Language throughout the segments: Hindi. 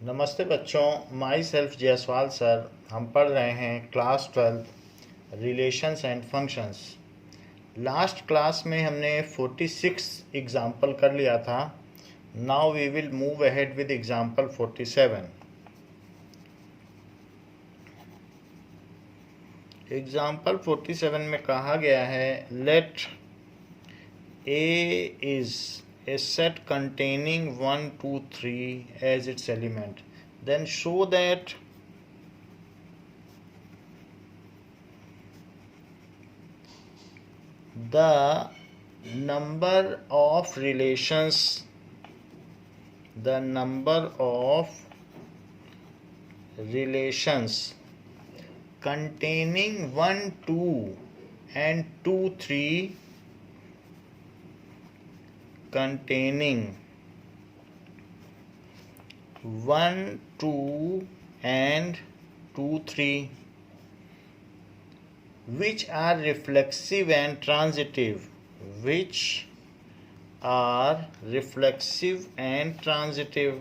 नमस्ते बच्चों, माई सेल्फ जयसवाल सर। हम पढ़ रहे हैं class 12 relations and functions. Last class में हमने 46 एग्जाम्पल कर लिया था। Now we will move ahead with example 47। Example 47 में कहा गया है, let A is a set containing 1, 2, 3 as its element. Then show that the number of relations containing 1, 2 and 2, 3 containing 1, 2 and 2, 3 which are reflexive and transitive, reflexive and transitive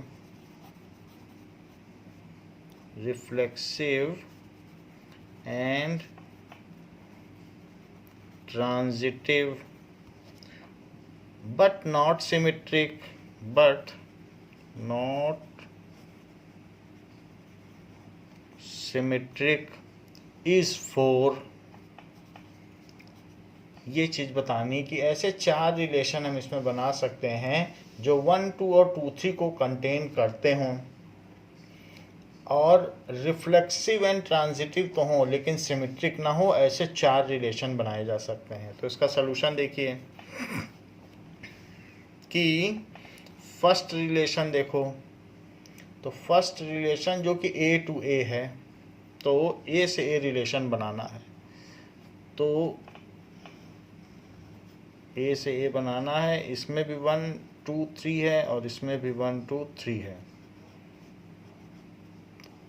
but not symmetric is 4। ये चीज़ बतानी कि ऐसे 4 रिलेशन हम इसमें बना सकते हैं जो 1, 2 और 2, 3 को कंटेन करते हों और रिफ्लेक्सिव एंड ट्रांजिटिव तो हों लेकिन सिमेट्रिक ना हो। ऐसे 4 रिलेशन बनाए जा सकते हैं। तो इसका सलूशन देखिए कि फर्स्ट रिलेशन देखो, तो फर्स्ट रिलेशन जो कि A to A है, तो A से A रिलेशन बनाना है। तो A से A बनाना है, इसमें भी 1, 2, 3 है और इसमें भी 1, 2, 3 है।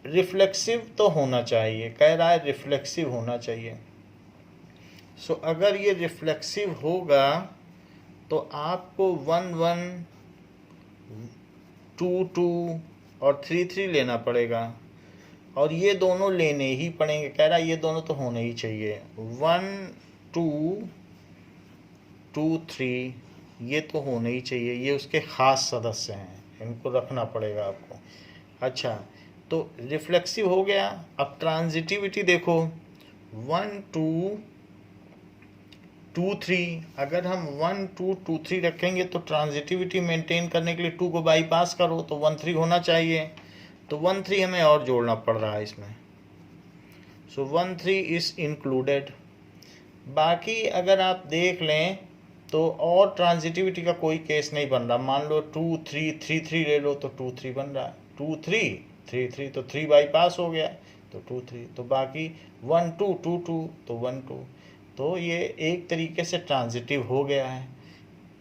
रिफ्लेक्सिव तो होना चाहिए, कह रहा है रिफ्लेक्सिव होना चाहिए। सो अगर ये रिफ्लेक्सिव होगा तो आपको 1, 1, 2, 2 और 3, 3 लेना पड़ेगा और ये दोनों लेने ही पड़ेंगे। कह रहा है ये दोनों तो होने ही चाहिए। 1, 2, 2, 3 ये तो होने ही चाहिए, ये उसके ख़ास सदस्य हैं, इनको रखना पड़ेगा आपको। अच्छा, तो रिफ्लेक्सिव हो गया। अब ट्रांजिटिविटी देखो, 1, 2, 2, 3। अगर हम 1, 2, 2, 3 रखेंगे तो ट्रांजिटिविटी मेंटेन करने के लिए 2 को बाईपास करो तो 1, 3 होना चाहिए। तो 1, 3 हमें और जोड़ना पड़ रहा है इसमें। सो 1, 3 इज इंक्लूडेड। बाकी अगर आप देख लें तो और ट्रांजिटिविटी का कोई केस नहीं बन रहा। मान लो 2, 3, 3, 3 ले लो तो 2, 3 बन रहा है। 2, 3, 3, 3 तो 3 बाईपास हो गया तो 2, 3। तो बाकी 1, 2, 2, 2 तो 1, 2। तो ये एक तरीके से ट्रांजिटिव हो गया है।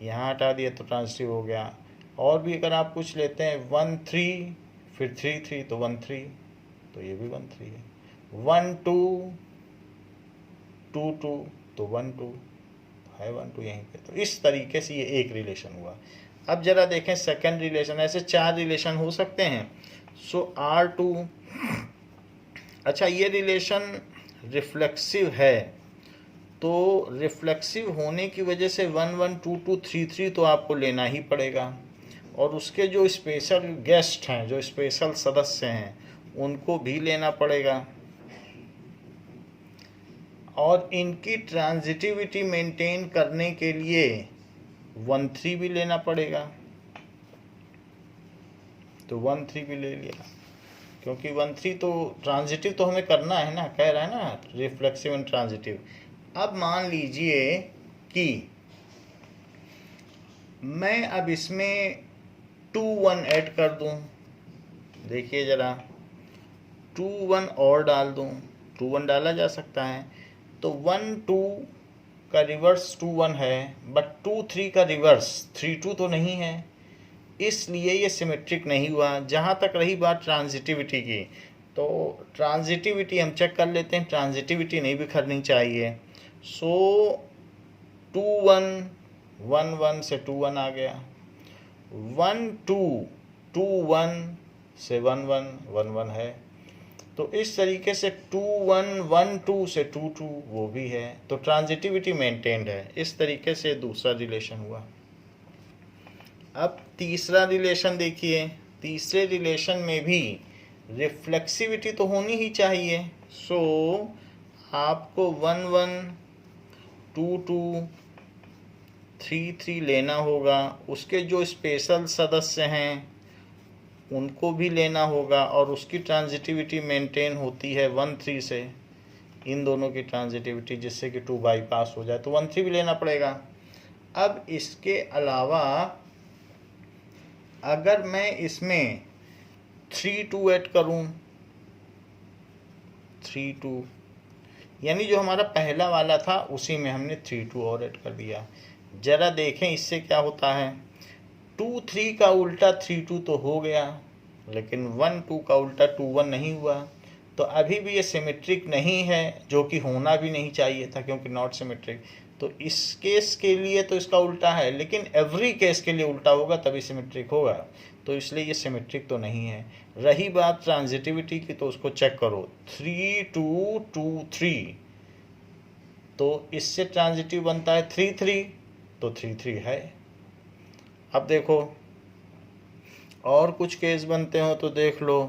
यहाँ हटा दिया तो ट्रांजिटिव हो गया। और भी अगर आप कुछ लेते हैं 1, 3 फिर 3, 3 तो 1, 3, तो ये भी 1, 3 है। 1, 2, 2, 2 तो 1, 2 है, 1, 2 यहीं पे। तो इस तरीके से ये एक रिलेशन हुआ। अब जरा देखें सेकंड रिलेशन। ऐसे 4 रिलेशन हो सकते हैं। सो R2, अच्छा ये रिलेशन रिफ्लेक्सिव है, तो रिफ्लेक्सिव होने की वजह से 1, 1, 2, 2, 3, 3 तो आपको लेना ही पड़ेगा और उसके जो स्पेशल गेस्ट हैं, जो स्पेशल सदस्य हैं, उनको भी लेना पड़ेगा और इनकी ट्रांजिटिविटी मेंटेन करने के लिए 1, 3 भी लेना पड़ेगा। तो 1, 3 भी ले लिया क्योंकि 1, 3 तो ट्रांजिटिव तो हमें करना है ना, कह रहा है ना रिफ्लेक्सिव एंड ट्रांजिटिव। अब मान लीजिए कि मैं अब इसमें 2, 1 ऐड कर दूं। देखिए जरा, 2, 1 और डाल दूं। 2, 1 डाला जा सकता है। तो 1, 2 का रिवर्स 2, 1 है, बट 2, 3 का रिवर्स 3, 2 तो नहीं है, इसलिए ये सिमेट्रिक नहीं हुआ। जहाँ तक रही बात ट्रांजिटिविटी की, तो ट्रांजिटिविटी हम चेक कर लेते हैं। ट्रांजिटिविटी नहीं बिखरनी चाहिए। सो 2, 1, 1, 1 से 2, 1 आ गया। 1, 2, 2, 1 से 1 1 1 1 है। तो इस तरीके से 2 1 1 2 से 2 2 वो भी है, तो ट्रांजिटिविटी मेंटेन्ड है। इस तरीके से दूसरा रिलेशन हुआ। अब तीसरा रिलेशन देखिए, तीसरे रिलेशन में भी रिफ्लेक्सिविटी तो होनी ही चाहिए। सो आपको 1 1 2 2 3 3 लेना होगा, उसके जो स्पेशल सदस्य हैं उनको भी लेना होगा, और उसकी ट्रांजिटिविटी मेंटेन होती है 1 3 से, इन दोनों की ट्रांजिटिविटी, जिससे कि 2 बाईपास हो जाए, तो 1 3 भी लेना पड़ेगा। अब इसके अलावा अगर मैं इसमें 3 2 ऐड करूं, 3 2 यानी जो हमारा पहला वाला था उसी में हमने 3 2 और ऐड कर दिया। जरा देखें इससे क्या होता है। 2 3 का उल्टा 3 2 तो हो गया, लेकिन 1 2 का उल्टा 2 1 नहीं हुआ। तो अभी भी ये सिमेट्रिक नहीं है, जो कि होना भी नहीं चाहिए था, क्योंकि नॉट सिमेट्रिक। तो इस केस के लिए तो इसका उल्टा है, लेकिन एवरी केस के लिए उल्टा होगा तभी सिमेट्रिक होगा, तो इसलिए ये सिमेट्रिक तो नहीं है। रही बात ट्रांजिटिविटी की, तो उसको चेक करो। 3 2 2 3, तो इससे ट्रांजिटिव बनता है 3 3, तो 3 3 है। अब देखो और कुछ केस बनते हो तो देख लो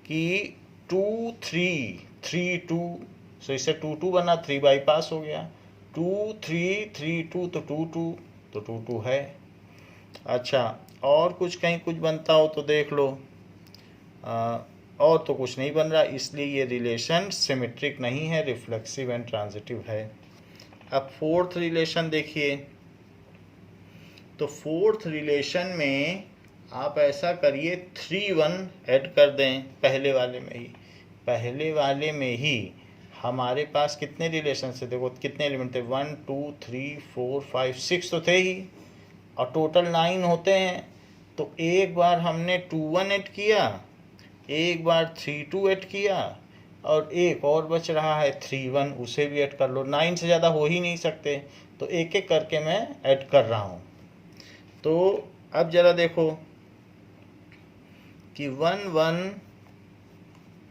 कि 2 3 3 2, सो इससे 2 2 बना, 3 बाईपास हो गया। 2 3 3 2, तो 2 2, तो 2 2 है। अच्छा, और कुछ कहीं कुछ बनता हो तो देख लो। और तो कुछ नहीं बन रहा, इसलिए ये रिलेशन सिमेट्रिक नहीं है, रिफ्लेक्सिव एंड ट्रांजिटिव है। अब फोर्थ रिलेशन देखिए। तो फोर्थ रिलेशन में आप ऐसा करिए, 3 1 ऐड कर दें पहले वाले में ही। पहले वाले में ही हमारे पास कितने रिलेशन थे, देखो कितने एलिमेंट थे, 1 2 3 4 5 6 तो थे ही, और टोटल 9 होते हैं। तो एक बार हमने 2 1 ऐड किया, एक बार 3 2 ऐड किया, और एक और बच रहा है 3 1, उसे भी ऐड कर लो। 9 से ज़्यादा हो ही नहीं सकते, तो एक एक करके मैं ऐड कर रहा हूँ। तो अब ज़रा देखो कि 1 1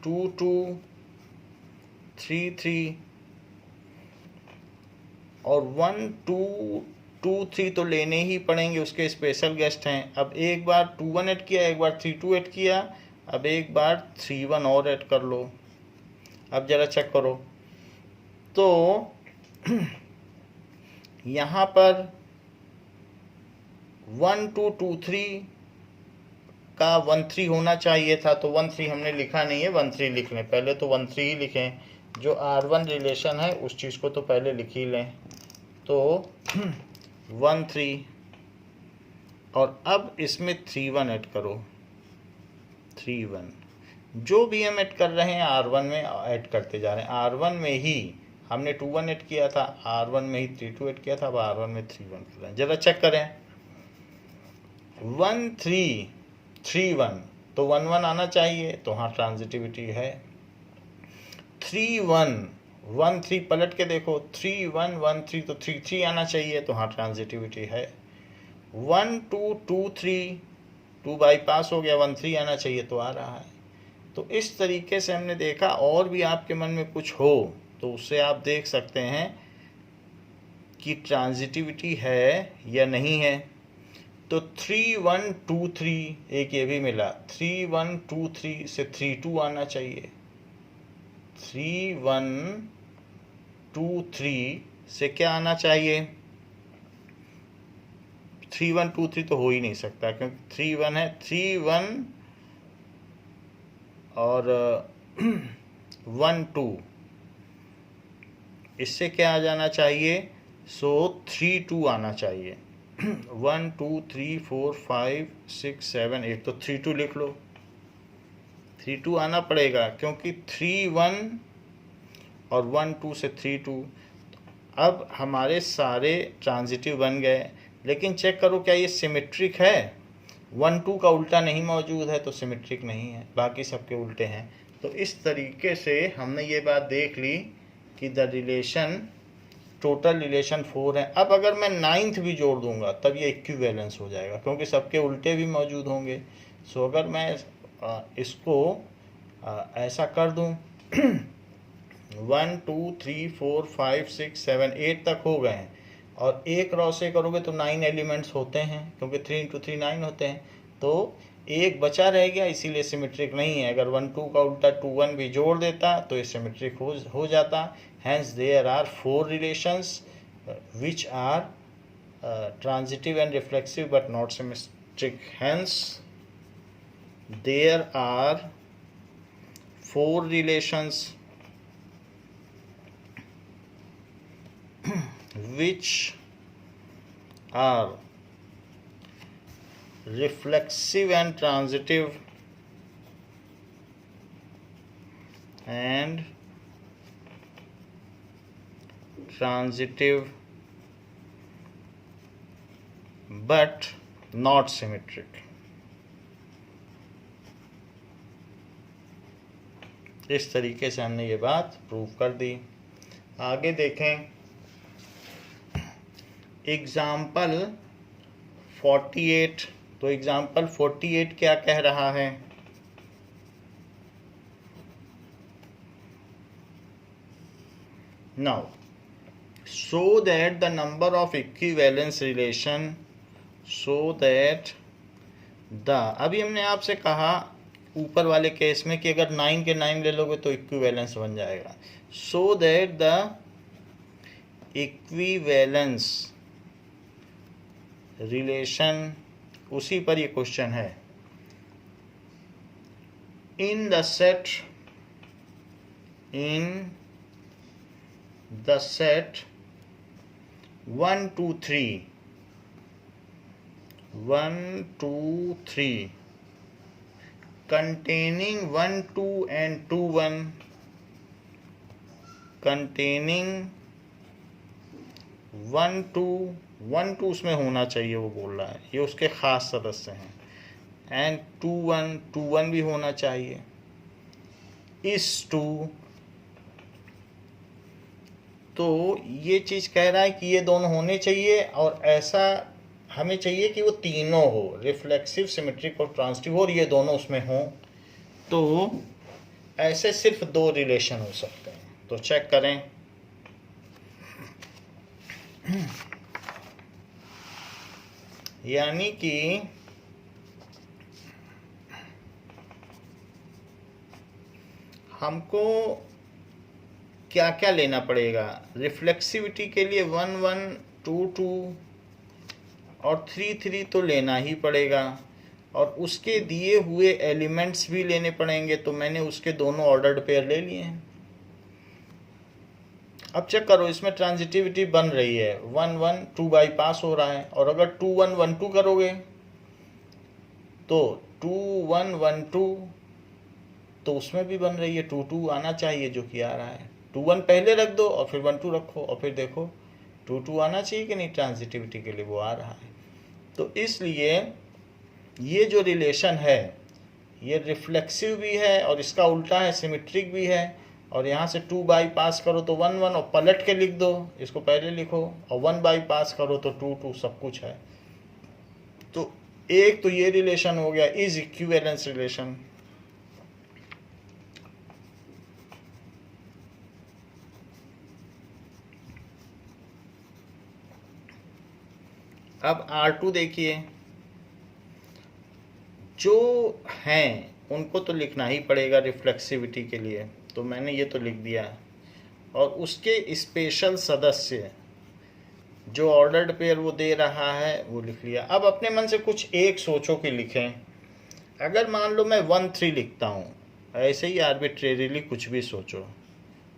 2 2 3 3 और 1 2 2 3 तो लेने ही पड़ेंगे, उसके स्पेशल गेस्ट हैं। अब एक बार 2 1 ऐड किया, एक बार 3 2 ऐड किया, अब एक बार 3 1 और ऐड कर लो। अब ज़रा चेक करो, तो यहाँ पर 1 2 2 3 का 1 3 होना चाहिए था, तो 1 3 हमने लिखा नहीं है, 1 3 लिख लें। पहले तो 1 3 ही लिखें, जो R1 रिलेशन है उस चीज़ को तो पहले लिख ही लें। तो 1 3, और अब इसमें 3 1 ऐड करो, 3 1। जो भी हम ऐड कर रहे हैं R1 में ऐड करते जा रहे हैं। R1 में ही हमने 2 1 ऐड किया था, R1 में ही 3 2 ऐड किया था, अब R1 में 3 1 कर रहे हैं। ज़रा चेक करें, 1 3 3 1, तो 1 1 आना चाहिए, तो हाँ ट्रांजिटिविटी है। 3 1 1 3 पलट के देखो, 3 1 1 3, तो 3 3 आना चाहिए, तो हाँ ट्रांजिटिविटी है। 1 2 2 3, 2 बाईपास हो गया, 1 3 आना चाहिए, तो आ रहा है। तो इस तरीके से हमने देखा। और भी आपके मन में कुछ हो तो उससे आप देख सकते हैं कि ट्रांजिटिविटी है या नहीं है। तो 3 1 2 3, एक ये भी मिला, 3 1 2 3 से 3 2 आना चाहिए। 3 1 2 3 से क्या आना चाहिए, 3 1 2 3 तो हो ही नहीं सकता, क्योंकि 3 1 है, 3 1 और 1 2, इससे क्या आ जाना चाहिए, सो 3 2 आना चाहिए। 1 2 3 4 5 6 7 8, तो 3 2 लिख लो। 3 2 आना पड़ेगा, क्योंकि 3 1 और 1 2 से 3 2। अब हमारे सारे ट्रांजिटिव बन गए, लेकिन चेक करो क्या ये सिमेट्रिक है। 1 2 का उल्टा नहीं मौजूद है, तो सिमेट्रिक नहीं है, बाकी सबके उल्टे हैं। तो इस तरीके से हमने ये बात देख ली कि द रिलेशन, टोटल रिलेशन 4 है। अब अगर मैं 9th भी जोड़ दूंगा तब ये इक्विवेलेंस हो जाएगा, क्योंकि सबके उल्टे भी मौजूद होंगे। सो अगर मैं इसको ऐसा कर दूं 1 2 3 4 5 6 7 8 तक हो गए हैं, और एक रो से करोगे तो 9 एलिमेंट्स होते हैं, क्योंकि 3 इंटू 3 9 होते हैं, तो एक बचा रह गया, इसीलिए सिमेट्रिक नहीं है। अगर 1 2 का उल्टा 2 1 भी जोड़ देता तो ये सिमेट्रिक हो जाता। Hence there are 4 relations which are transitive and reflexive but not symmetric. Hence there are 4 relations which are reflexive and transitive but not symmetric। इस तरीके से हमने ये बात प्रूव कर दी। आगे देखें एग्जाम्पल 48। तो एग्जाम्पल 48 क्या कह रहा है? Now so that the number of equivalence relation, so that the, अभी हमने आपसे कहा ऊपर वाले केस में कि अगर 9 के 9 ले लोगे तो इक्विवेलेंस बन जाएगा। So that the equivalence relation, उसी पर ये क्वेश्चन है। In the set 1 2 3 containing 1 2 and 2 1, containing 1 2 1 2 उसमें होना चाहिए, वो बोल रहा है, ये उसके खास सदस्य हैं। एंड 2 1 भी होना चाहिए। इस 2, तो ये चीज़ कह रहा है कि ये दोनों होने चाहिए, और ऐसा हमें चाहिए कि वो तीनों हो, रिफ्लेक्सिव, सिमेट्रिक और ट्रांजिटिव, और ये दोनों उसमें हों। तो ऐसे सिर्फ 2 रिलेशन हो सकते हैं। तो चेक करें। यानी कि हमको क्या क्या लेना पड़ेगा? रिफ्लेक्सिविटी के लिए 1 1 2 2 और 3 3 तो लेना ही पड़ेगा, और उसके दिए हुए एलिमेंट्स भी लेने पड़ेंगे। तो मैंने उसके दोनों ऑर्डर्ड पेयर ले लिए हैं। अब चेक करो, इसमें ट्रांजिटिविटी बन रही है। 1 1 2 बाईपास हो रहा है, और अगर 2 1 1 2 करोगे तो 2 1 1 2, तो उसमें भी बन रही है। 2 2 आना चाहिए, जो कि आ रहा है। 2 1 पहले रख दो और फिर 1 2 रखो, और फिर देखो 2 2 आना चाहिए कि नहीं, ट्रांजिटिविटी के लिए वो आ रहा है। तो इसलिए ये जो रिलेशन है ये रिफ्लेक्सिव भी है, और इसका उल्टा है सिमेट्रिक भी है। और यहाँ से 2 बाईपास करो तो 1 1, और पलट के लिख दो, इसको पहले लिखो, और 1 बाईपास करो तो 2 2, सब कुछ है। तो एक तो ये रिलेशन हो गया, इज इक्विवेलेंस रिलेशन। अब R2 देखिए, जो हैं उनको तो लिखना ही पड़ेगा रिफ्लेक्सिविटी के लिए, तो मैंने ये तो लिख दिया। और उसके स्पेशल सदस्य जो ऑर्डर्ड पेयर वो दे रहा है वो लिख लिया। अब अपने मन से कुछ एक सोचो कि लिखें। अगर मान लो मैं 1 3 लिखता हूँ, ऐसे ही आर्बिट्रेरीली कुछ भी सोचो,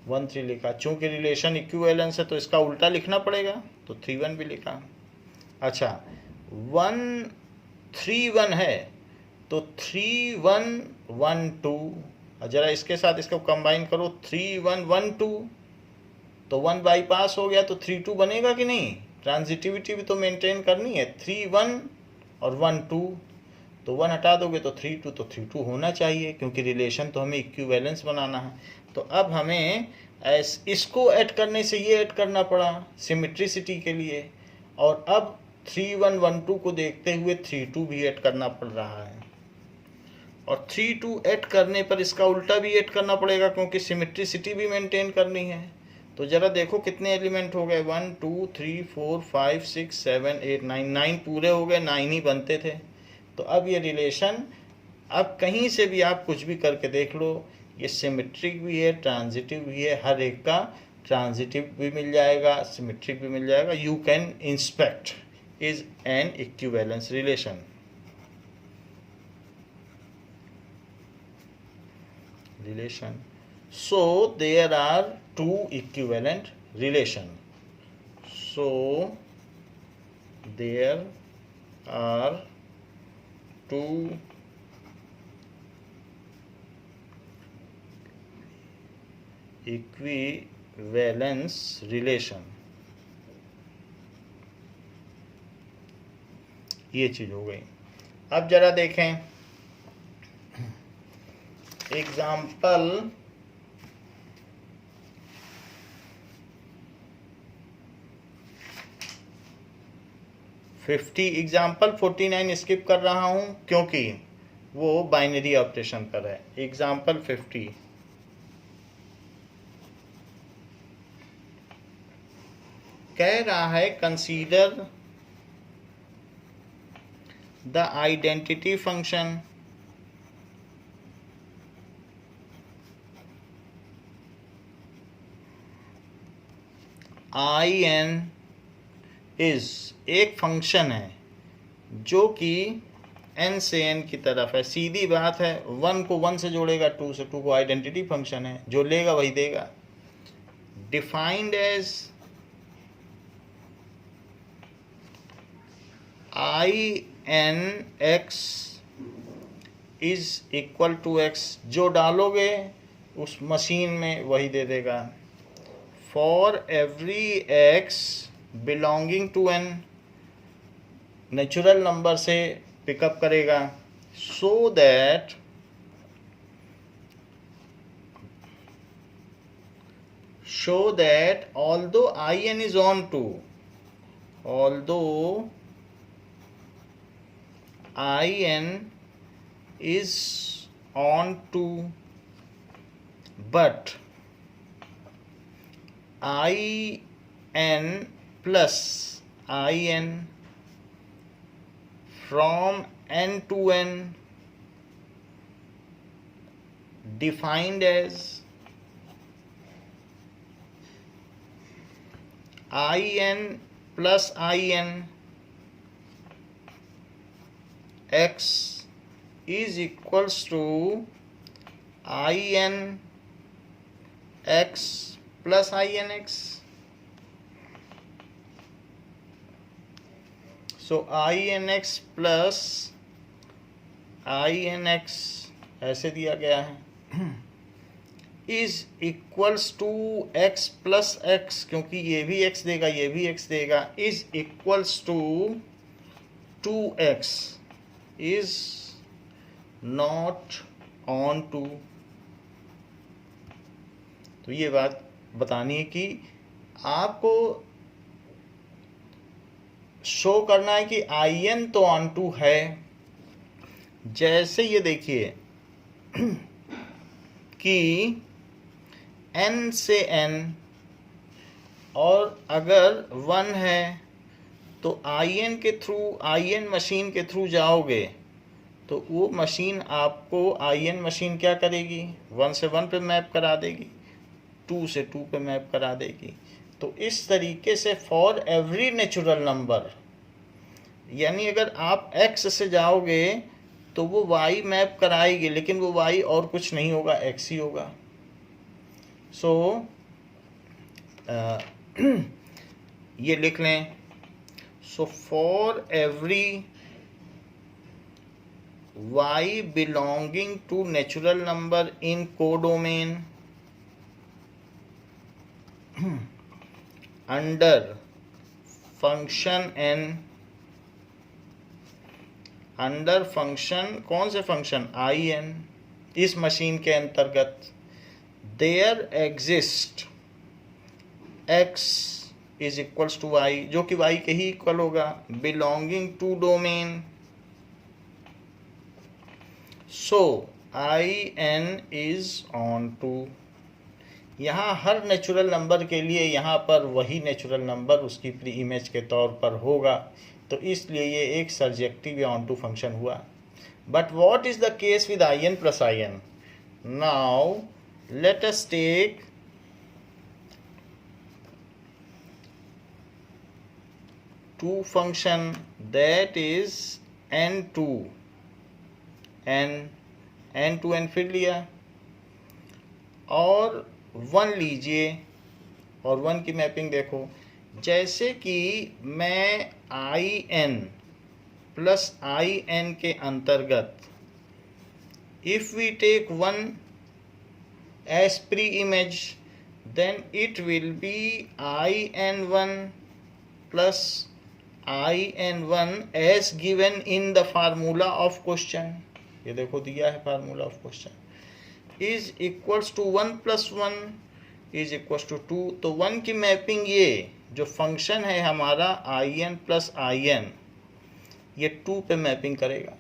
1 3 लिखा, चूँकि रिलेशन इक्विवेलेंस है तो इसका उल्टा लिखना पड़ेगा, तो 3 1 भी लिखा। अच्छा 1 3 1 है तो 3 1 1 2, जरा इसके साथ इसको कंबाइन करो, 3 1 1 2, तो 1 बाईपास हो गया तो 3 2 बनेगा कि नहीं? ट्रांजिटिविटी भी तो मेंटेन करनी है। 3 1 और 1 2, तो 1 हटा दोगे तो 3 2, तो 3 2 होना चाहिए, क्योंकि रिलेशन तो हमें इक्विवेलेंस बनाना है। तो अब हमें इसको ऐड करने से ये ऐड करना पड़ा सिमेट्रिसिटी के लिए, और अब 3 1 1 2 को देखते हुए 3 2 भी ऐड करना पड़ रहा है। और 3 2 ऐड करने पर इसका उल्टा भी ऐड करना पड़ेगा, क्योंकि सिमेट्रिसिटी भी मेंटेन करनी है। तो जरा देखो कितने एलिमेंट हो गए, 1 2 3 4 5 6 7 8 9, 9 पूरे हो गए, 9 ही बनते थे। तो अब ये रिलेशन, अब कहीं से भी आप कुछ भी करके देख लो, ये सिमेट्रिक भी है, ट्रांजिटिव भी है, हर एक का ट्रांजिटिव भी मिल जाएगा, सिमेट्रिक भी मिल जाएगा। You can inspect is an equivalence relation. So there are two equivalent relation. So there are two equivalence relation. ये चीज हो गई। अब जरा देखें एग्जाम्पल 50, एग्जाम्पल 49 स्किप कर रहा हूं क्योंकि वो बाइनरी ऑपरेशन पर है। एग्जाम्पल 50, कह रहा है consider the identity function in is एक फंक्शन है जो कि n से n की तरफ है। सीधी बात है, 1 को 1 से जोड़ेगा, 2 से 2 को, आइडेंटिटी फंक्शन है, जो लेगा वही देगा। Defined as INX is equal to x, जो डालोगे उस मशीन में वही दे देगा। For every x belonging to n, natural number से पिकअप करेगा। So that although in is on to, although in is on to, but in plus in from n to n defined as in plus in x is equals to in x plus inx. So inx plus inx ऐसे दिया गया है is equals to x plus x, क्योंकि ये भी x देगा ये भी x देगा, is equals to 2x is not onto. तो ये बात बतानी है कि आपको शो करना है कि in तो ऑन टू है। जैसे ये देखिए कि n से n, और अगर 1 है तो in के थ्रू, in मशीन के थ्रू जाओगे तो वो मशीन आपको in मशीन क्या करेगी, 1 से 1 पे मैप करा देगी, 2 से 2 पे मैप करा देगी। तो इस तरीके से फॉर एवरी नेचुरल नंबर, यानी अगर आप x से जाओगे तो वो y मैप कराएगी, लेकिन वो y और कुछ नहीं होगा, x ही होगा। सो ये लिख लें। So for every y belonging to natural number in codomain under function n, under function, कौन से फंक्शन, in, इस मशीन के अंतर्गत, there exist x is equals to y, जो कि y के ही इक्वल होगा, belonging to domain so in is on to। यहाँ हर नेचुरल नंबर के लिए यहाँ पर वही नेचुरल नंबर उसकी प्री इमेज के तौर पर होगा, तो इसलिए ये एक सर्जेक्टिव या ऑन टू फंक्शन हुआ। But what is the case with in plus in? Now let us take two function that is n2 n फिर लिया और 1 लीजिए और 1 की मैपिंग देखो। जैसे कि मैं in प्लस in के अंतर्गत if we take 1 as pre-image then it will be in1 plus in1 as given in the formula of question। ये देखो दिया है formula of question is equals to 1 plus 1 is equals to 2। तो 1 की मैपिंग ये जो फंक्शन है हमारा in प्लस in ये 2 पे मैपिंग करेगा।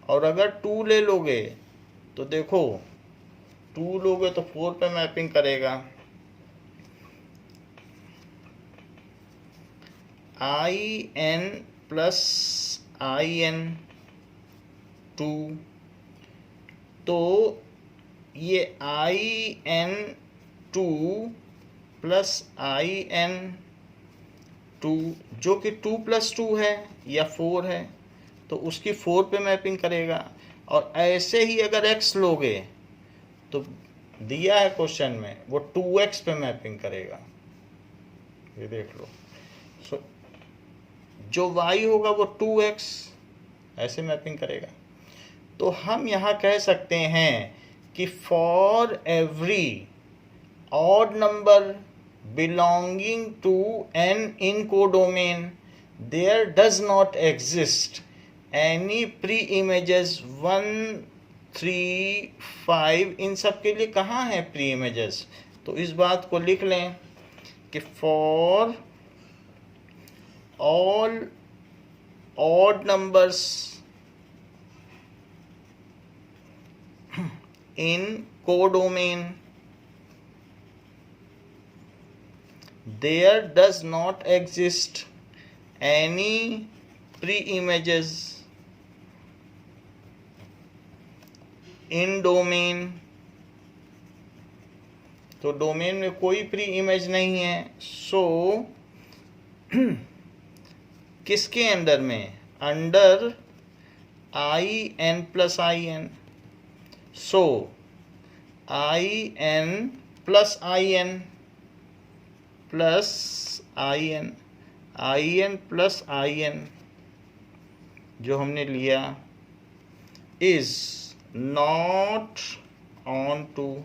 और अगर 2 ले लोगे तो देखो 2 लोगे तो 4 पे मैपिंग करेगा। in प्लस in2 तो ये in2 प्लस in2 जो कि 2 प्लस 2 है या 4 है तो उसकी 4 पे मैपिंग करेगा। और ऐसे ही अगर x लोगे तो दिया है क्वेश्चन में वो 2x पे मैपिंग करेगा। ये देख लो। सो जो y होगा वो 2x ऐसे मैपिंग करेगा। तो हम यहाँ कह सकते हैं कि for every odd number belonging to n in codomain there does not exist any pre-images 1 3 5। इन सब के लिए कहाँ है प्री इमेजेस? तो इस बात को लिख लें कि for all odd numbers in codomain there does not exist any pre-images in domain। तो डोमेन में कोई प्री इमेज नहीं है। सो किसके अंडर में? Under in plus in। So in plus in plus in plus in जो हमने लिया इज नॉट ऑन टू,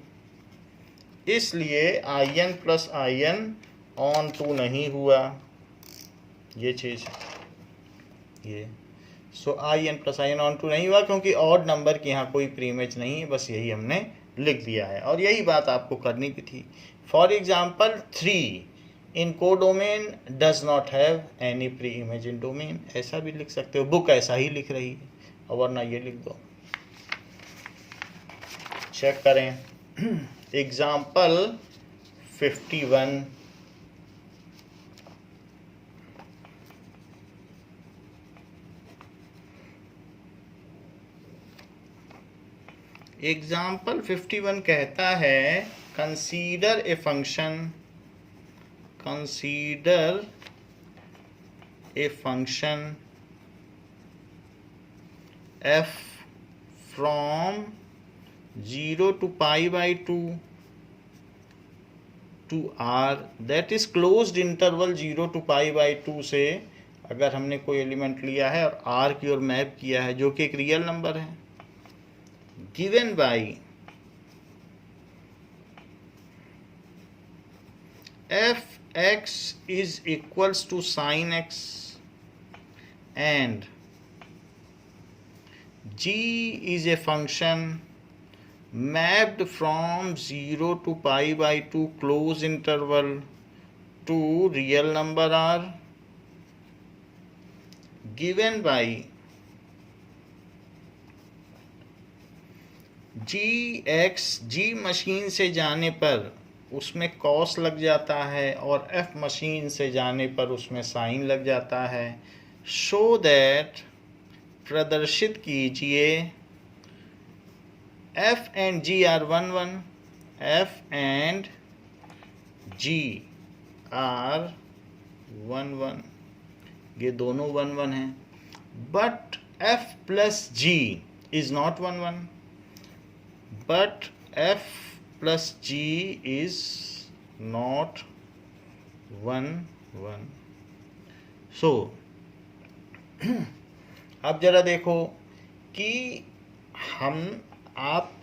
इसलिए in plus in onto नहीं हुआ ये चीज ये। So in plus in onto नहीं हुआ क्योंकि ऑड नंबर की यहाँ कोई प्री इमेज नहीं है, बस यही हमने लिख दिया है और यही बात आपको करनी भी थी। For example 3 in codomain does not have any pre image in domain, ऐसा भी लिख सकते हो। बुक ऐसा ही लिख रही है और वरना ये लिख दो। चेक करें एग्जाम्पल 51। एग्जाम्पल 51 कहता है consider a function f from 0 to π/2 to r that is closed interval 0 to π/2 से अगर हमने कोई एलिमेंट लिया है और r की ओर मैप किया है जो कि एक रियल नंबर है, given by f(x) is equals to sin x and g is a function mapped from 0 to π/2 close interval to real number r, given by g machine से जाने पर उसमें कॉस लग जाता है और एफ मशीन से जाने पर उसमें साइन लग जाता है। शो दैट, प्रदर्शित कीजिए, f and g are 1 1, f and g are 1 1, ये दोनों 1 1 हैं, but f plus g is not 1 1, but f plus g is not 1 1. So अब जरा देखो कि आप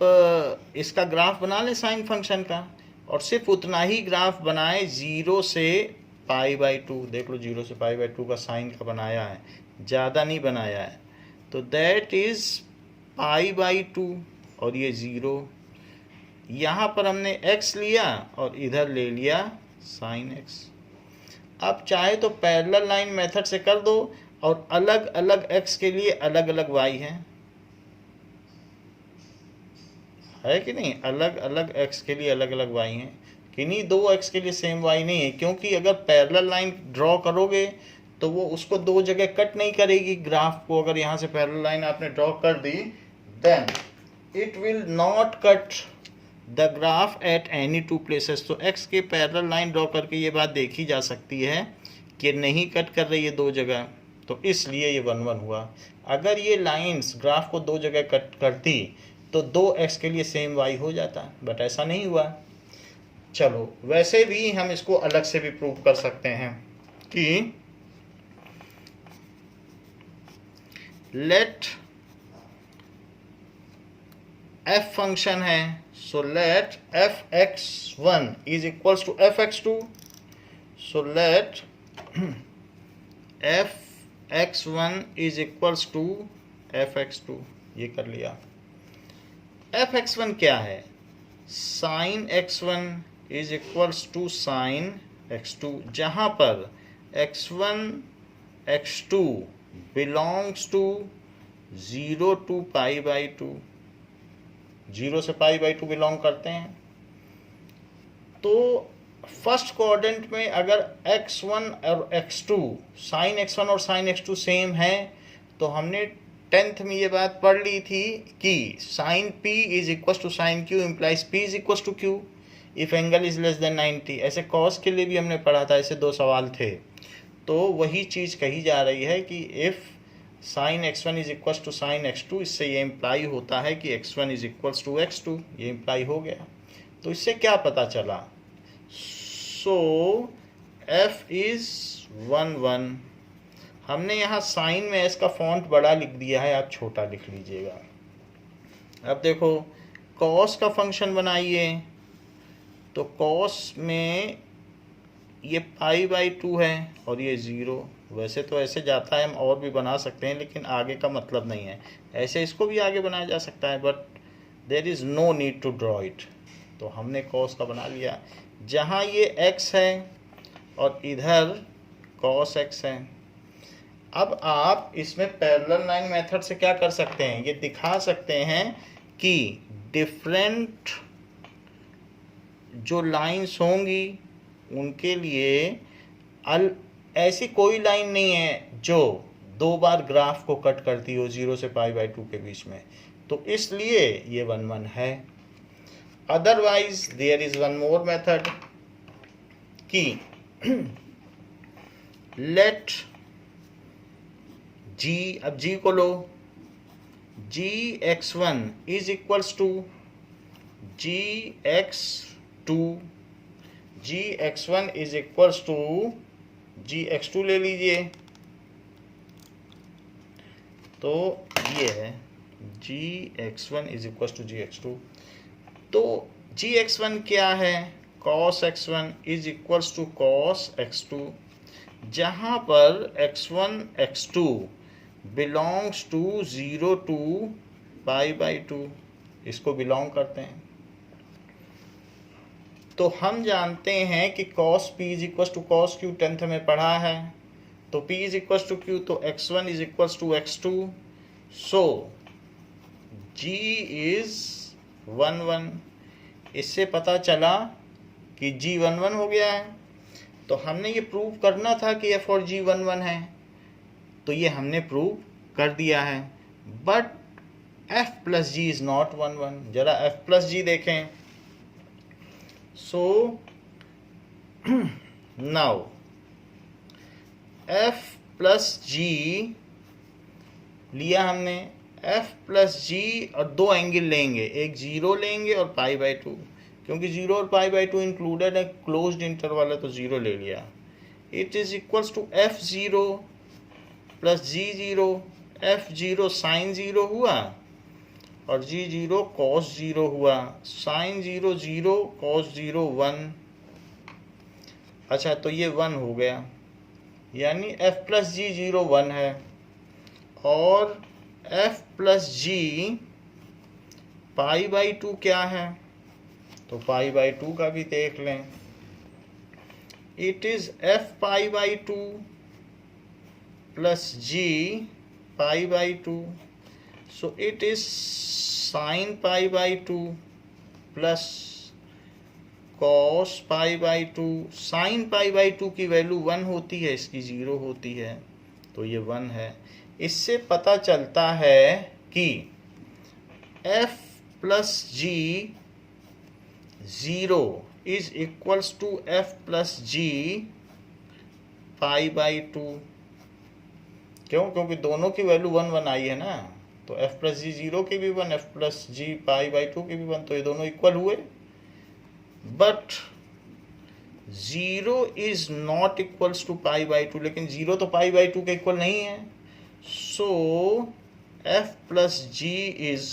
इसका ग्राफ बना लें साइन फंक्शन का, और सिर्फ उतना ही ग्राफ बनाए 0 से π/2। देख लो 0 से π/2 का साइन का बनाया है, ज़्यादा नहीं बनाया है। तो दैट इज π/2 और ये 0। यहाँ पर हमने x लिया और इधर ले लिया साइन x। अब चाहे तो पैरेलल लाइन मेथड से कर दो और अलग अलग x के लिए अलग अलग y है कि नहीं? अलग अलग x के लिए अलग अलग y हैं, किन्हीं दो x के लिए सेम y नहीं है, क्योंकि अगर पैरेलल लाइन ड्रॉ करोगे तो वो उसको दो जगह कट नहीं करेगी। ग्राफ को अगर यहाँ से पैरेलल लाइन आपने ड्रॉ कर दी, then it will not cut the graph at any two places. तो x के पैरेलल लाइन ड्रॉ करके ये बात देखी जा सकती है कि नहीं कट कर रही है दो जगह, तो इसलिए ये 1 1 हुआ। अगर ये लाइंस ग्राफ को दो जगह कट करती तो 2x के लिए सेम y हो जाता, बट ऐसा नहीं हुआ। चलो वैसे भी हम इसको अलग से भी प्रूव कर सकते हैं कि लेट f फंक्शन है, so let fx1 is equals to fx2, so let fx1 is equals to fx2, ये कर लिया। fx1 क्या है? sin x1 is equals to sin x2, जहाँ पर x1 x2 belongs to 0 to π/2, 0 से π/2 बिलोंग करते हैं। तो फर्स्ट क्वाड्रेंट में अगर x1 और x2, साइन x1 और साइन x2 सेम है, तो हमने 10th में ये बात पढ़ ली थी कि sine p is equal to sine q implies p is equal to q if angle is less than 90। ऐसे कॉस के लिए भी हमने पढ़ा था, ऐसे दो सवाल थे। तो वही चीज़ कही जा रही है कि if sine x1 is equal to sine x2, इससे ये इम्प्लाई होता है कि x1 is equal to x2, ये इम्प्लाई हो गया। तो इससे क्या पता चला? सो f इज 1 1। हमने यहाँ साइन में s का फॉन्ट बड़ा लिख दिया है, आप छोटा लिख लीजिएगा। अब देखो कॉस का फंक्शन बनाइए, तो कॉस में ये π/2 है और ये 0। वैसे तो ऐसे जाता है, हम और भी बना सकते हैं, लेकिन आगे का मतलब नहीं है। ऐसे इसको भी आगे बनाया जा सकता है, but there is no need to draw it. तो हमने कॉस का बना लिया, जहाँ ये x है और इधर cos x है। अब आप इसमें पैरेलल लाइन मेथड से क्या कर सकते हैं? ये दिखा सकते हैं कि डिफरेंट जो लाइंस होंगी उनके लिए ऐसी कोई लाइन नहीं है जो दो बार ग्राफ को कट करती हो 0 से π/2 के बीच में, तो इसलिए ये 1 1 है। Otherwise there is one more method कि लेट g, अब g को लो, gx1 is equals to gx2, gx1 is equals to gx2 ले लीजिए। तो ये है gx1 is equals to gx2। तो gx1 क्या है? cos x1 is equals to cos x2, जहाँ पर x1 x2 belongs to 0 to π/2, इसको बिलोंग करते हैं। तो हम जानते हैं कि cos p is equals to cos q 10th में पढ़ा है, तो p is equals to q, तो x1 is equals to x2। So g is 1 1। इससे पता चला कि G 1 1 हो गया है। तो हमने ये प्रूव करना था कि F और G 1 1 है, तो ये हमने प्रूव कर दिया है। But F plus G is not 1 1। जरा F प्लस G देखें। So now F plus G लिया हमने, F प्लस G और दो एंगल लेंगे, एक 0 लेंगे और π/2, क्योंकि 0 और π/2 इंक्लूडेड है, क्लोज्ड इंटरवल है तो 0 ले लिया। It is equals to F0 plus G0। F0 sine 0 हुआ और G0 cos 0 हुआ। Sine 0 0, cos 0 1। अच्छा, तो ये 1 हो गया, यानी F प्लस G 0 1 है। और F प्लस G π/2 क्या है, तो π/2 का भी देख लें। It is F π/2 plus G π/2। So it is sine π/2 plus cos π/2। Sine π/2 की वैल्यू 1 होती है, इसकी 0 होती है, तो ये 1 है। इससे पता चलता है कि F plus G 0 is equals to F plus G π/2। क्यों? क्योंकि दोनों की वैल्यू 1 1 आई है ना, तो F प्लस G 0 की भी 1, F प्लस G π/2 की भी 1, तो ये दोनों इक्वल हुए। But 0 is not equals to π/2, लेकिन 0 तो π/2 के इक्वल नहीं है। So F plus G is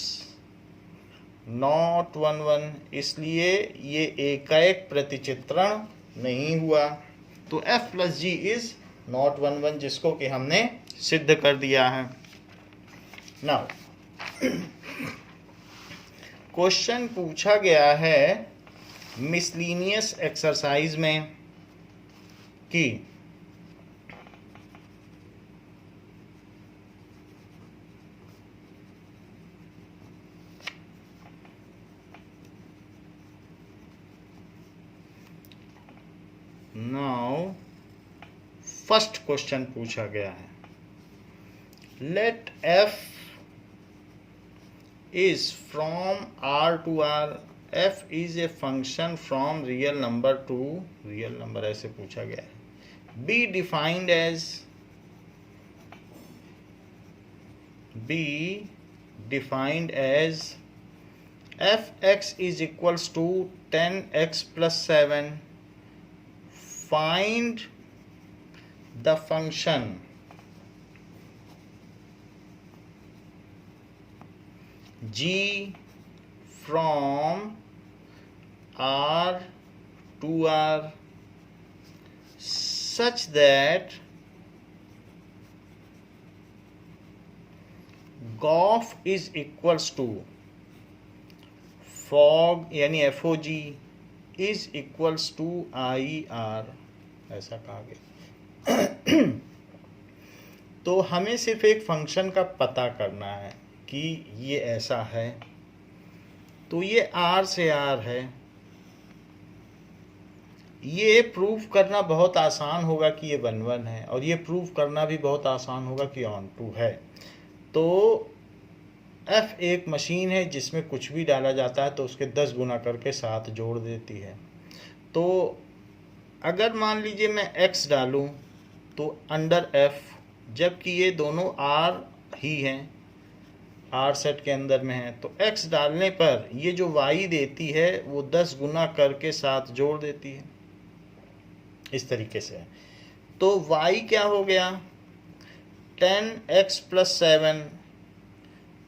not 1 1, इसलिए ये एकाएक प्रतिचित्रण नहीं हुआ। तो F plus G is not 1 1, जिसको कि हमने सिद्ध कर दिया है। नाउ क्वेश्चन पूछा गया है मिसलिनियस एक्सरसाइज में कि नाउ फर्स्ट क्वेश्चन पूछा गया है, late F is from R to R, F is a function from real number to real number, ऐसे पूछा गया है। be defined as fx is equals to 10x plus 7, find the function G from R to R such that GOF is equals to FOG यानी FOG is equals to IR, ऐसा कहा गया। तो हमें सिर्फ एक फंक्शन का पता करना है कि ये ऐसा है, तो ये R से R है। ये प्रूव करना बहुत आसान होगा कि ये 1 1 है, और ये प्रूव करना भी बहुत आसान होगा कि ऑन टू है। तो F एक मशीन है जिसमें कुछ भी डाला जाता है तो उसके 10 गुना करके 7 जोड़ देती है। तो अगर मान लीजिए मैं X डालूं तो अंडर F, जबकि ये दोनों R ही हैं, R सेट के अंदर में है, तो X डालने पर ये जो Y देती है वो 10 गुना करके 7 जोड़ देती है, इस तरीके से। तो Y क्या हो गया, 10x + 7।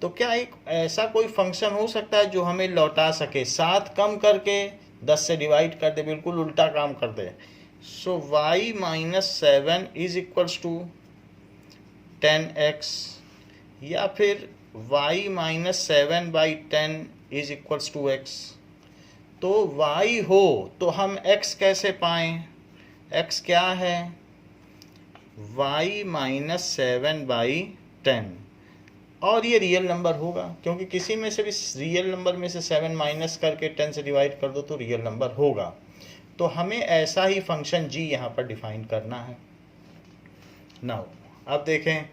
तो क्या एक ऐसा कोई फंक्शन हो सकता है जो हमें लौटा सके, 7 कम करके 10 से डिवाइड कर दे, बिल्कुल उल्टा काम कर दे। So y - 7 is equals to 10x, या फिर y - 7/10 is equals to x। तो y हो तो हम x कैसे पाएं, x क्या है, y - 7/10। और ये रियल नंबर होगा, क्योंकि किसी में से भी रियल नंबर में से 7 माइनस करके 10 से डिवाइड कर दो तो रियल नंबर होगा। तो हमें ऐसा ही फंक्शन g यहाँ पर डिफाइन करना है। नाउ अब देखें,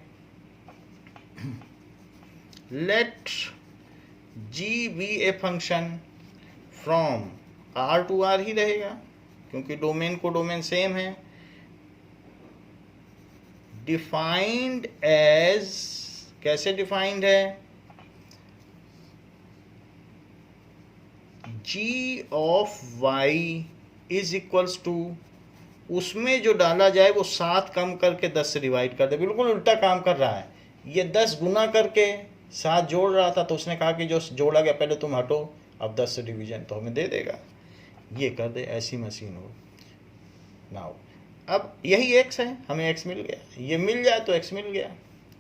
let g be a function from r to r ही रहेगा, क्योंकि डोमेन को डोमेन सेम है। डिफाइंड एज, कैसे डिफाइंड है, g of y is equals to, उसमें जो डाला जाए वो 7 कम करके 10 से डिवाइड कर दे। बिल्कुल उल्टा काम कर रहा है, ये 10 गुना करके 7 जोड़ रहा था, तो उसने कहा कि जो जोड़ा गया पहले तुम हटो, अब 10 से डिवीजन तो हमें दे देगा, ये कर दे, ऐसी मशीन हो। नाउ अब यही x है, हमें x मिल गया, ये मिल जाए तो x मिल गया,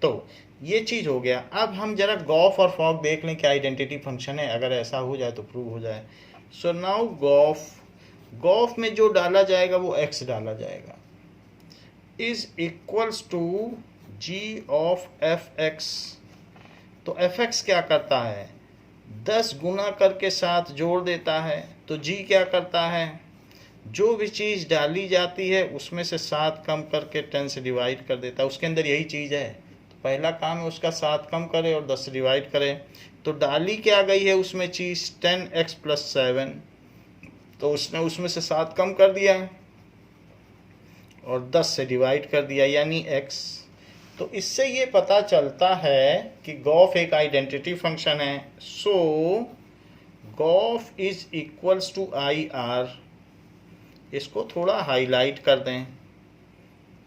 तो ये चीज़ हो गया। अब हम जरा गॉफ और फॉग देख लें क्या आइडेंटिटी फंक्शन है, अगर ऐसा हो जाए तो प्रूव हो जाए। सो नाउ गॉफ में जो डाला जाएगा वो x डाला जाएगा, is equals to g of fx। तो fx क्या करता है, 10 गुना करके 7 जोड़ देता है, तो g क्या करता है, जो भी चीज़ डाली जाती है उसमें से 7 कम करके 10 से डिवाइड कर देता है। उसके अंदर यही चीज़ है, तो पहला काम है उसका 7 कम करे और 10 से डिवाइड करे। तो डाली क्या गई है उसमें चीज़ 10x प्लस 7, तो उसने उसमें से 7 कम कर दिया और 10 से डिवाइड कर दिया, यानी x। तो इससे ये पता चलता है कि गॉफ एक आइडेंटिटी फंक्शन है। So gof is equals to I R, इसको थोड़ा हाईलाइट कर दें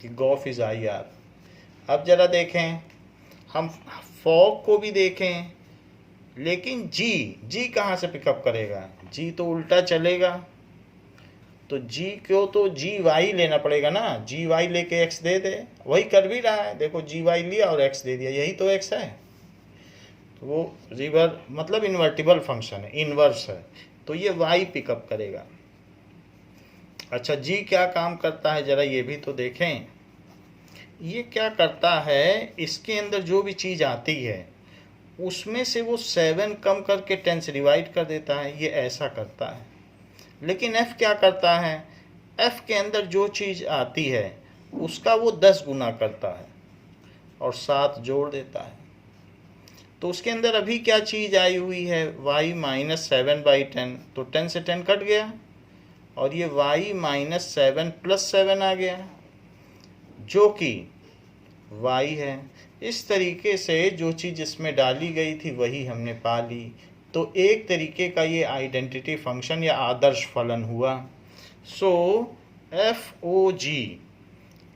कि गॉफ इज आई आर। अब जरा देखें, हम फॉग को भी देखें, लेकिन जी कहाँ से पिकअप करेगा, जी तो उल्टा चलेगा, तो जी क्यों, तो जी वाई लेना पड़ेगा ना, जी वाई लेके एक्स दे दे, वही कर भी रहा है, देखो जी वाई लिया और एक्स दे दिया, यही तो एक्स है। तो वो रिवर मतलब इन्वर्टिबल फंक्शन है, इनवर्स है, तो ये वाई पिकअप करेगा। अच्छा जी क्या काम करता है जरा ये भी तो देखें, ये क्या करता है, इसके अंदर जो भी चीज़ आती है उसमें से वो 7 कम करके 10 से डिवाइड कर देता है, ये ऐसा करता है। लेकिन f क्या करता है, f के अंदर जो चीज़ आती है उसका वो 10 गुना करता है और 7 जोड़ देता है। तो उसके अंदर अभी क्या चीज़ आई हुई है, y माइनस 7/10, तो 10 से 10 कट गया और ये y माइनस 7 प्लस 7 आ गया, जो कि y है। इस तरीके से जो चीज़ इसमें डाली गई थी वही हमने पा ली। तो एक तरीके का ये आइडेंटिटी फंक्शन या आदर्श फलन हुआ। So F O G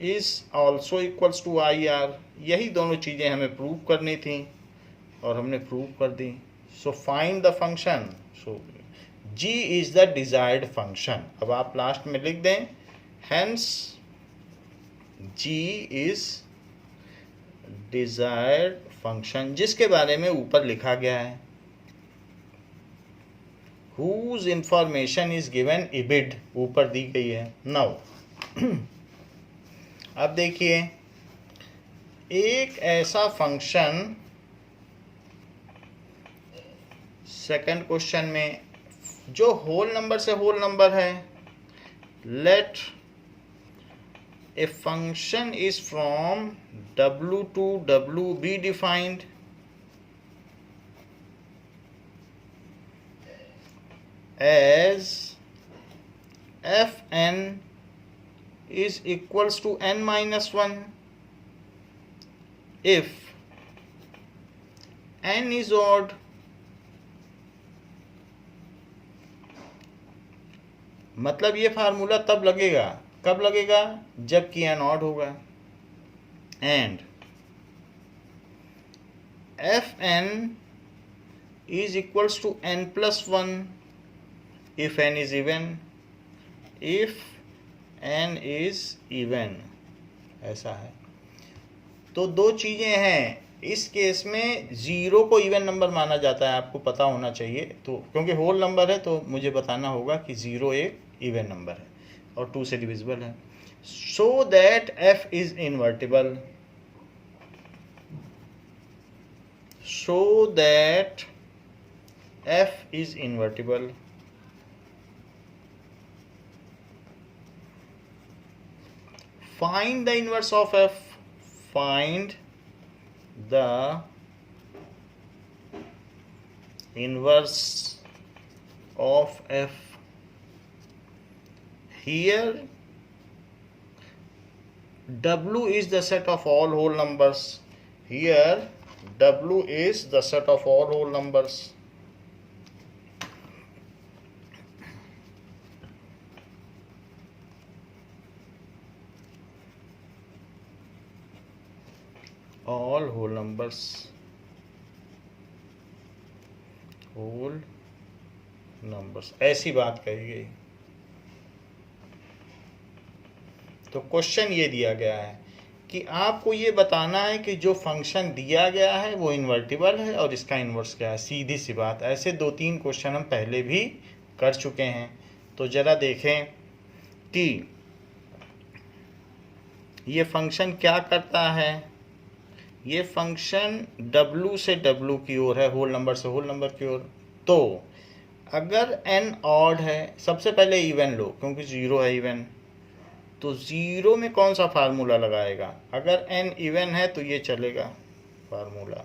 is also equals to I R, यही दोनों चीज़ें हमें प्रूव करनी थी और हमने प्रूव कर दी। So find the function, so g is the desired function. अब आप लास्ट में लिख दें, hence g is desired function, जिसके बारे में ऊपर लिखा गया है, whose information is given ibid, ऊपर दी गई है। नाउ अब देखिए, एक ऐसा फंक्शन सेकंड क्वेश्चन में जो होल नंबर से होल नंबर है, let a function is from W to W be defined as fn is equals to n minus 1 if n is odd। मतलब ये फार्मूला तब लगेगा, कब लगेगा, जबकि n ऑड होगा। And fn is equals to n plus 1 if n is even, if n is even, ऐसा है। तो दो चीज़ें हैं इस केस में, ज़ीरो को इवन नंबर माना जाता है, आपको पता होना चाहिए। तो क्योंकि होल नंबर है तो मुझे बताना होगा कि ज़ीरो एक इवन नंबर है और 2 से डिविजिबल है। So that f is invertible, show that f is invertible. Find the inverse of f. Find the inverse of f. Here W is the set of all whole numbers. Here W is the set of all whole numbers. All whole numbers. Whole numbers, ऐसी बात कही गई। तो क्वेश्चन ये दिया गया है कि आपको ये बताना है कि जो फंक्शन दिया गया है वो इन्वर्टिबल है और इसका इन्वर्स क्या है। सीधी सी बात। ऐसे 2-3 क्वेश्चन हम पहले भी कर चुके हैं। तो ज़रा देखें कि ये फंक्शन क्या करता है। ये फंक्शन W से W की ओर है, होल नंबर से होल नंबर की ओर। तो अगर n ऑड है, सबसे पहले इवन लो क्योंकि 0 है इवन। तो 0 में कौन सा फार्मूला लगाएगा। अगर n इवन है तो ये चलेगा फार्मूला।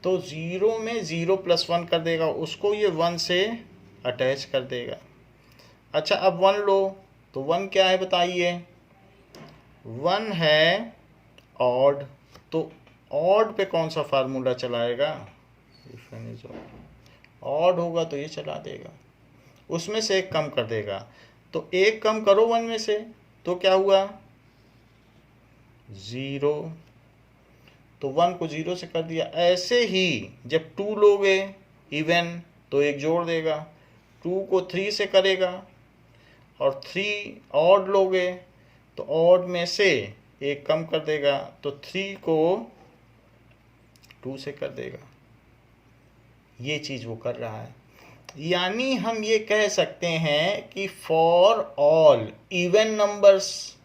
तो 0 में 0 + 1 कर देगा, उसको ये 1 से अटैच कर देगा। अच्छा अब 1 लो तो 1 क्या है बताइए। 1 है ऑड, तो ऑड पे कौन सा फार्मूला चलाएगा। इफ n इज ऑड होगा तो ये चला देगा, उसमें से एक कम कर देगा। तो एक कम करो 1 में से तो क्या हुआ 0। तो 1 को 0 से कर दिया। ऐसे ही जब 2 लोगे इवन तो एक जोड़ देगा, 2 को 3 से करेगा, और 3 ऑड लोगे तो ऑड में से एक कम कर देगा, तो 3 को 2 से कर देगा। ये चीज़ वो कर रहा है। यानी हम ये कह सकते हैं कि for all even numbers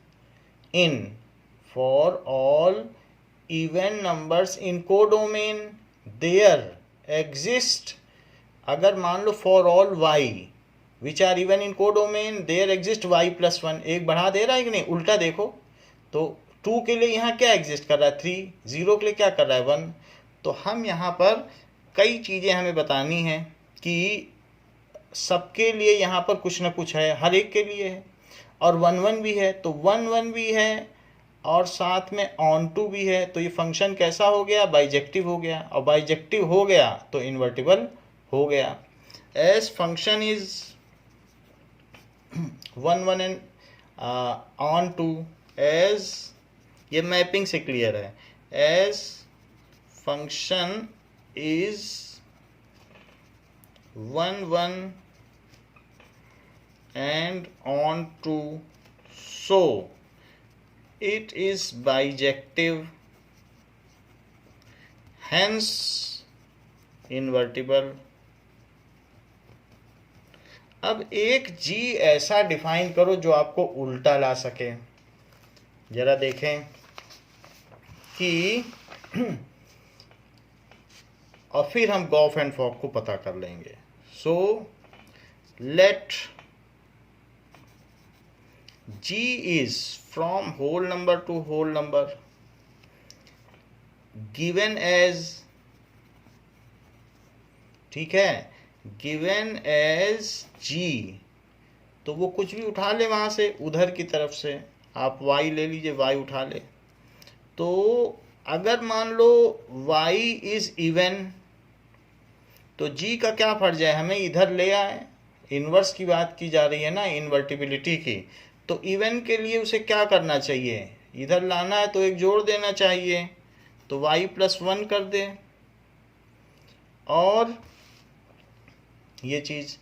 in codomain there exist. अगर मान लो for all y which are even in codomain there exist y + 1। एक बढ़ा दे रहा है कि नहीं, उल्टा देखो। तो 2 के लिए यहाँ क्या एग्जिस्ट कर रहा है 3, 0 के लिए क्या कर रहा है 1। तो हम यहाँ पर कई चीज़ें हमें बतानी हैं कि सबके लिए यहाँ पर कुछ ना कुछ है, हर एक के लिए है। और 1 1 भी है, तो 1 1 भी है और साथ में ऑन टू भी है। तो ये फंक्शन कैसा हो गया, बाइजेक्टिव हो गया। और बाइजेक्टिव हो गया तो इन्वर्टिबल हो गया। As function is 1 1 and onto, as ये मैपिंग से क्लियर है। As function is 1 1 and on to, so it is bijective, hence invertible। अब एक g ऐसा डिफाइन करो जो आपको उल्टा ला सके। जरा देखें कि और फिर हम गॉफ एंड फॉक को पता कर लेंगे। So let g is from whole number to whole number given as, ठीक है, given as g। तो वो कुछ भी उठा ले वहाँ से, उधर की तरफ से आप y ले लीजिए, y उठा ले। तो अगर मान लो y इज इवन तो g का क्या फर्ज है, हमें इधर ले आए। इन्वर्स की बात की जा रही है ना, इन्वर्टिबिलिटी की। तो इवन के लिए उसे क्या करना चाहिए, इधर लाना है तो एक जोड़ देना चाहिए। तो y + 1 कर दे। और ये चीज़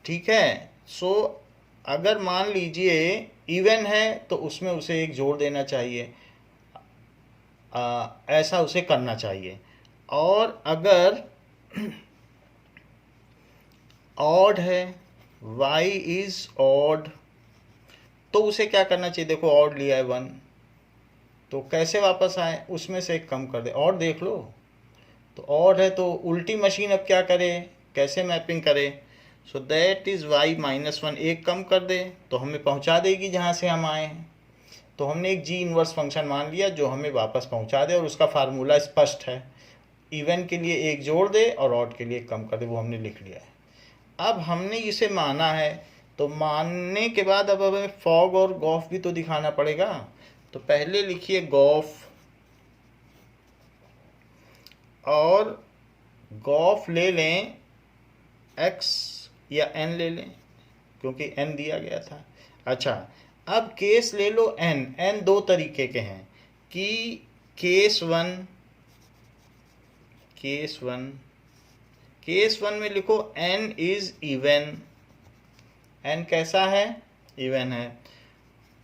ठीक है। सो अगर मान लीजिए इवन है तो उसमें उसे एक जोड़ देना चाहिए, ऐसा उसे करना चाहिए। और अगर ऑड है, y इज ऑड, तो उसे क्या करना चाहिए। देखो ऑड लिया है 1, तो कैसे वापस आए, उसमें से एक कम कर दे। और देख लो तो ऑड है तो उल्टी मशीन अब क्या करे, कैसे मैपिंग करे। So that is why minus one, एक कम कर दे तो हमें पहुंचा देगी जहां से हम आए हैं। तो हमने एक जी इनवर्स फंक्शन मान लिया जो हमें वापस पहुंचा दे, और उसका फार्मूला स्पष्ट है, इवन के लिए एक जोड़ दे और ऑड के लिए कम कर दे, वो हमने लिख लिया है। अब हमने इसे माना है, तो मानने के बाद अब हमें फॉग और गॉफ भी तो दिखाना पड़ेगा। तो पहले लिखिए गॉफ, और गॉफ ले लें x या n ले लें, क्योंकि n दिया गया था। अच्छा, अब केस ले लो n दो तरीके के हैं कि केस वन में लिखो n इज इवन, n कैसा है, इवन है।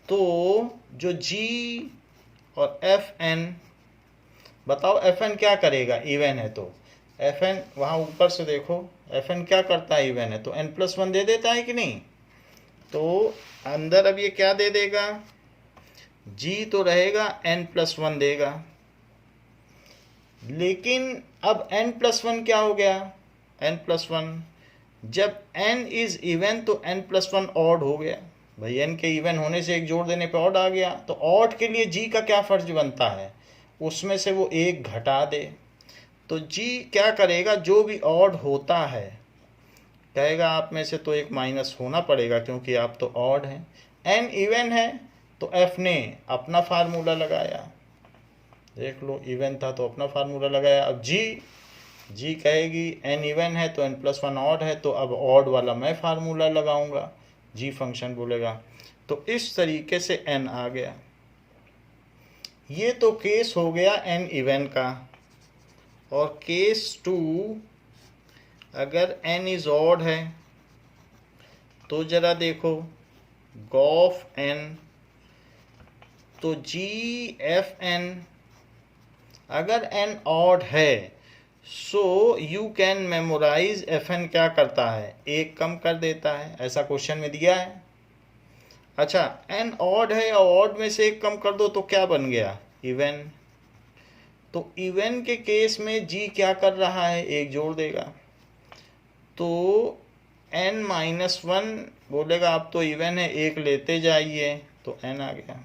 तो जो g और fn, बताओ fn क्या करेगा, इवन है तो fn वहाँ ऊपर से देखो fn क्या करता है, इवन है तो n+1 दे देता है कि नहीं। तो अंदर अब ये क्या दे देगा, g तो रहेगा n+1 देगा, लेकिन अब n+1 क्या हो गया, n+1 जब n इज इवन तो n+1 ऑड हो गया। भाई n के इवन होने से एक जोड़ देने पे ऑड आ गया, तो ऑड के लिए g का क्या फर्ज बनता है, उसमें से वो एक घटा दे। तो g क्या करेगा, जो भी ऑड होता है कहेगा आप में से तो एक माइनस होना पड़ेगा क्योंकि आप तो ऑड हैं। n इवन है तो f ने अपना फार्मूला लगाया, देख लो इवन था तो अपना फार्मूला लगाया। अब g कहेगी n इवन है तो n+1 ऑड है, तो अब ऑड वाला मैं फार्मूला लगाऊंगा, g फंक्शन बोलेगा। तो इस तरीके से n आ गया। ये तो केस हो गया n इवन का। और केस 2, अगर n इज ऑड है तो जरा देखो गॉफ n, तो gfn, अगर n ऑड है so you can memorise fn क्या करता है, एक कम कर देता है, ऐसा क्वेश्चन में दिया है। अच्छा, n ऑड है और ऑड में से एक कम कर दो तो क्या बन गया, इवन। तो इवन के केस में g क्या कर रहा है, एक जोड़ देगा, तो n-1 बोलेगा अब तो इवन है, एक लेते जाइए, तो n आ गया।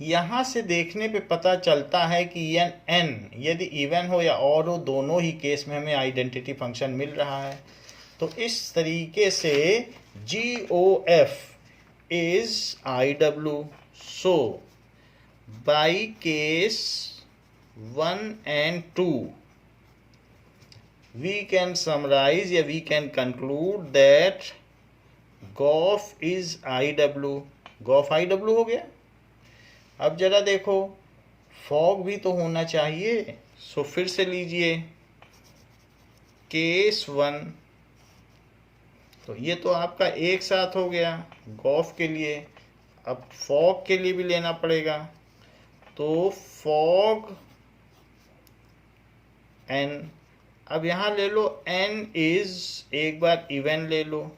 यहाँ से देखने पे पता चलता है कि n यदि इवन हो या ऑड हो, दोनों ही केस में हमें आइडेंटिटी फंक्शन मिल रहा है। तो इस तरीके से GOF is IW। So by case 1 and 2 we can summarize या we can conclude that GOF is IW। GOF IW हो गया। अब जरा देखो फॉग भी तो होना चाहिए, सो फिर से लीजिए केस 1, तो ये तो आपका एक साथ हो गया गॉफ के लिए। अब फॉग के लिए भी लेना पड़ेगा, तो फॉग n, अब यहाँ ले लो n इज, एक बार इवन ले लो,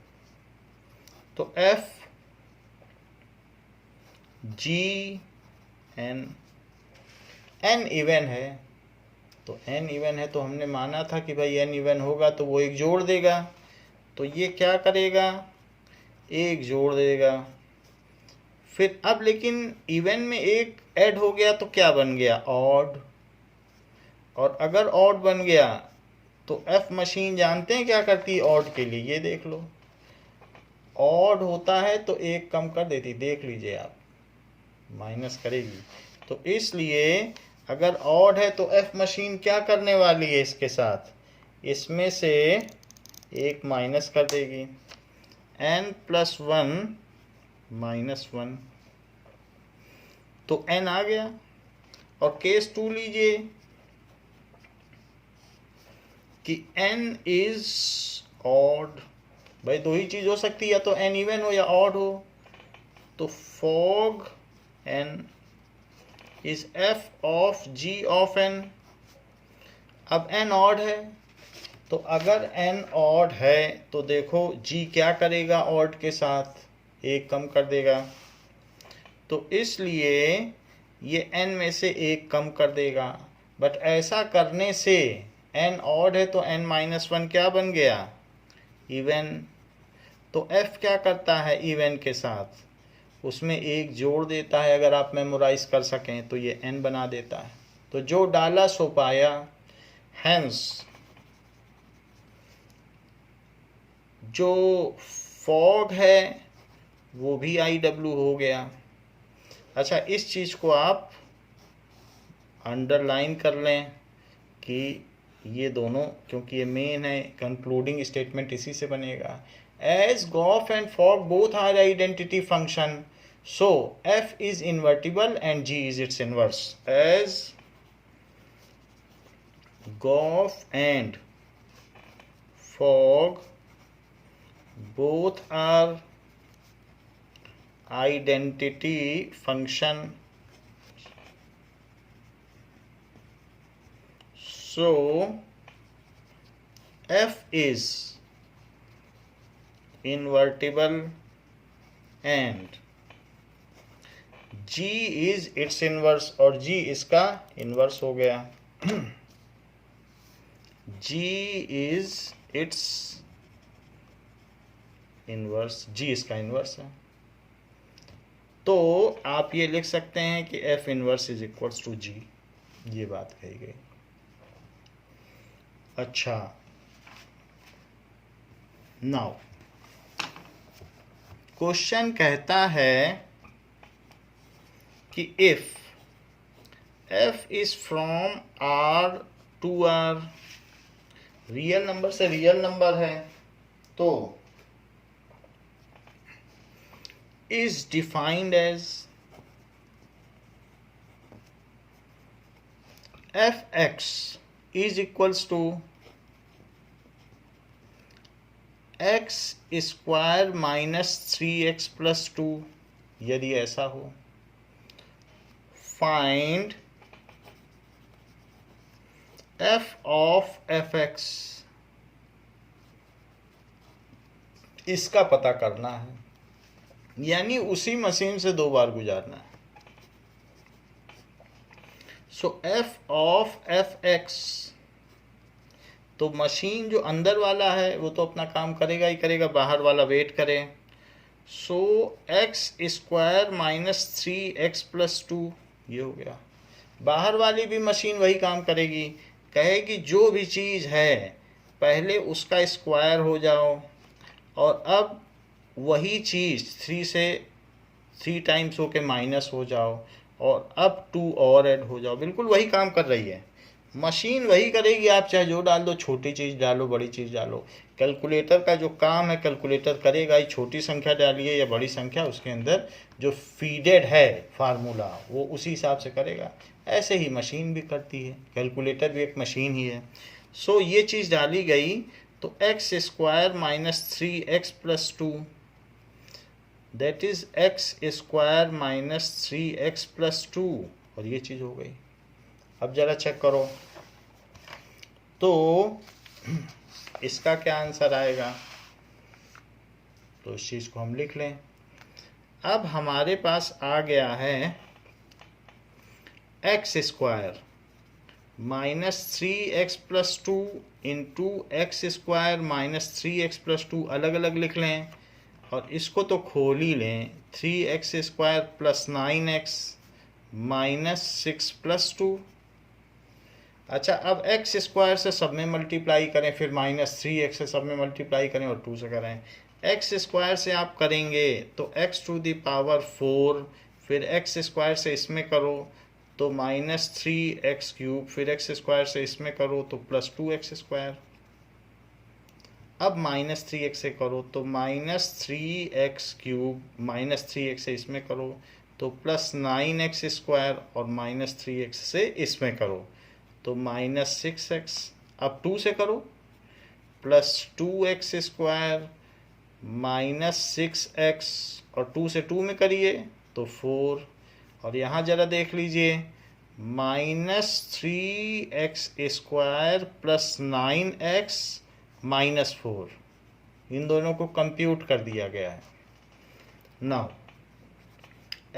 तो f g n इवन है, तो n इवन है तो हमने माना था कि भाई n इवन होगा तो वो एक जोड़ देगा, तो ये क्या करेगा, एक जोड़ देगा। फिर अब लेकिन इवन में एक ऐड हो गया तो क्या बन गया, ऑड। और अगर ऑड बन गया तो f मशीन जानते हैं क्या करती है ऑड के लिए, ये देख लो, ऑड होता है तो एक कम कर देती, देख लीजिए आप, माइनस करेगी। तो इसलिए अगर ऑड है तो f मशीन क्या करने वाली है, इसके साथ इसमें से एक माइनस कर देगी, n+1 -1, तो n आ गया। और केस 2 लीजिए कि n इज ऑड, भाई दो ही चीज हो सकती है, या तो n इवन हो या ऑड हो, तो fog n is f of g of n। अब n ऑड है, तो अगर n ऑड है तो देखो g क्या करेगा, ऑड के साथ एक कम कर देगा, तो इसलिए ये n में से एक कम कर देगा, बट ऐसा करने से n ऑड है तो n-1 क्या बन गया, इवन। तो f क्या करता है इवन के साथ, उसमें एक जोड़ देता है। अगर आप मेमोराइज कर सकें तो ये n बना देता है। तो जो डाला सो पाया, हेंस जो फॉग है वो भी IW हो गया। अच्छा, इस चीज़ को आप अंडरलाइन कर लें कि ये दोनों, क्योंकि ये मेन है, कंक्लूडिंग स्टेटमेंट इसी से बनेगा। As g of and f of both are identity function, so f is invertible and g is its inverse. As Goff and fog both are identity function, so f is invertible and g is its inverse, और g इसका इनवर्स हो गया। g is its inverse, g इसका इनवर्स है। तो आप ये लिख सकते हैं कि f inverse is equals to g, ये बात कही गई। अच्छा, नाउ क्वेश्चन कहता है कि if f is from R to R, real number से रियल नंबर है, तो is defined as fx is equals to x square minus 3x plus 2। यदि ऐसा हो, फाइंड f ऑफ fx, इसका पता करना है, यानी उसी मशीन से 2 बार गुजारना है। सो f ऑफ fx, तो मशीन जो अंदर वाला है वो तो अपना काम करेगा ही करेगा, बाहर वाला वेट करे। सो x square minus 3x plus 2, ये हो गया। बाहर वाली भी मशीन वही काम करेगी, कहेगी जो भी चीज़ है पहले उसका स्क्वायर हो जाओ, और अब वही चीज़ 3 टाइम्स होके माइनस हो जाओ, और अब 2 और ऐड हो जाओ। बिल्कुल वही काम कर रही है मशीन, वही करेगी। आप चाहे जो डाल दो, छोटी चीज़ डालो, बड़ी चीज़ डालो। कैलकुलेटर का जो काम है कैलकुलेटर करेगा ही, छोटी संख्या डालिए या बड़ी संख्या, उसके अंदर जो फीडेड है फार्मूला वो उसी हिसाब से करेगा। ऐसे ही मशीन भी करती है, कैलकुलेटर भी एक मशीन ही है। सो ये चीज़ डाली गई तो x square minus 3x plus 2, that is x square minus 3x plus 2, और ये चीज़ हो गई। अब ज़रा चेक करो तो इसका क्या आंसर आएगा, तो इस चीज़ को हम लिख लें। अब हमारे पास आ गया है x square minus 3x plus 2 into x square minus 3x plus 2, अलग अलग लिख लें और इसको तो खोल ही लें। 3x square plus 9x minus 6 plus 2। अच्छा, अब एक्स स्क्वायर से सब में मल्टीप्लाई करें, फिर माइनस 3x से सब में मल्टीप्लाई करें और 2 से करें। एक्स स्क्वायर से आप करेंगे तो x टू द पावर 4, फिर एक्स स्क्वायर से इसमें करो तो माइनस 3x क्यूब, फिर एक्स स्क्वायर से इसमें करो तो प्लस 2x स्क्वायर। अब माइनस 3x से करो तो minus 3x cube, minus 3x से इसमें करो तो प्लस 9x स्क्वायर, और माइनस 3x से इसमें करो तो माइनस 6x। अब 2 से करो plus 2x square minus 6x, और 2 से 2 में करिए तो 4, और यहाँ ज़रा देख लीजिए minus 3x square plus 9x minus 4, इन दोनों को कंप्यूट कर दिया गया है। Now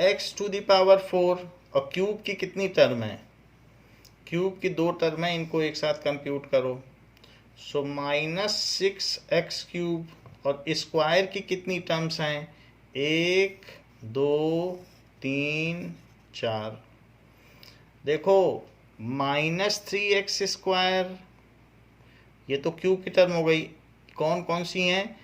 x to the power 4, और क्यूब की कितनी टर्म है, क्यूब की दो टर्म है, इनको एक साथ कंप्यूट करो। सो -6x³ और स्क्वायर की कितनी टर्म्स हैं? 1 2 3 4। देखो -3x², ये तो क्यूब की टर्म हो गई। कौन कौन सी हैं?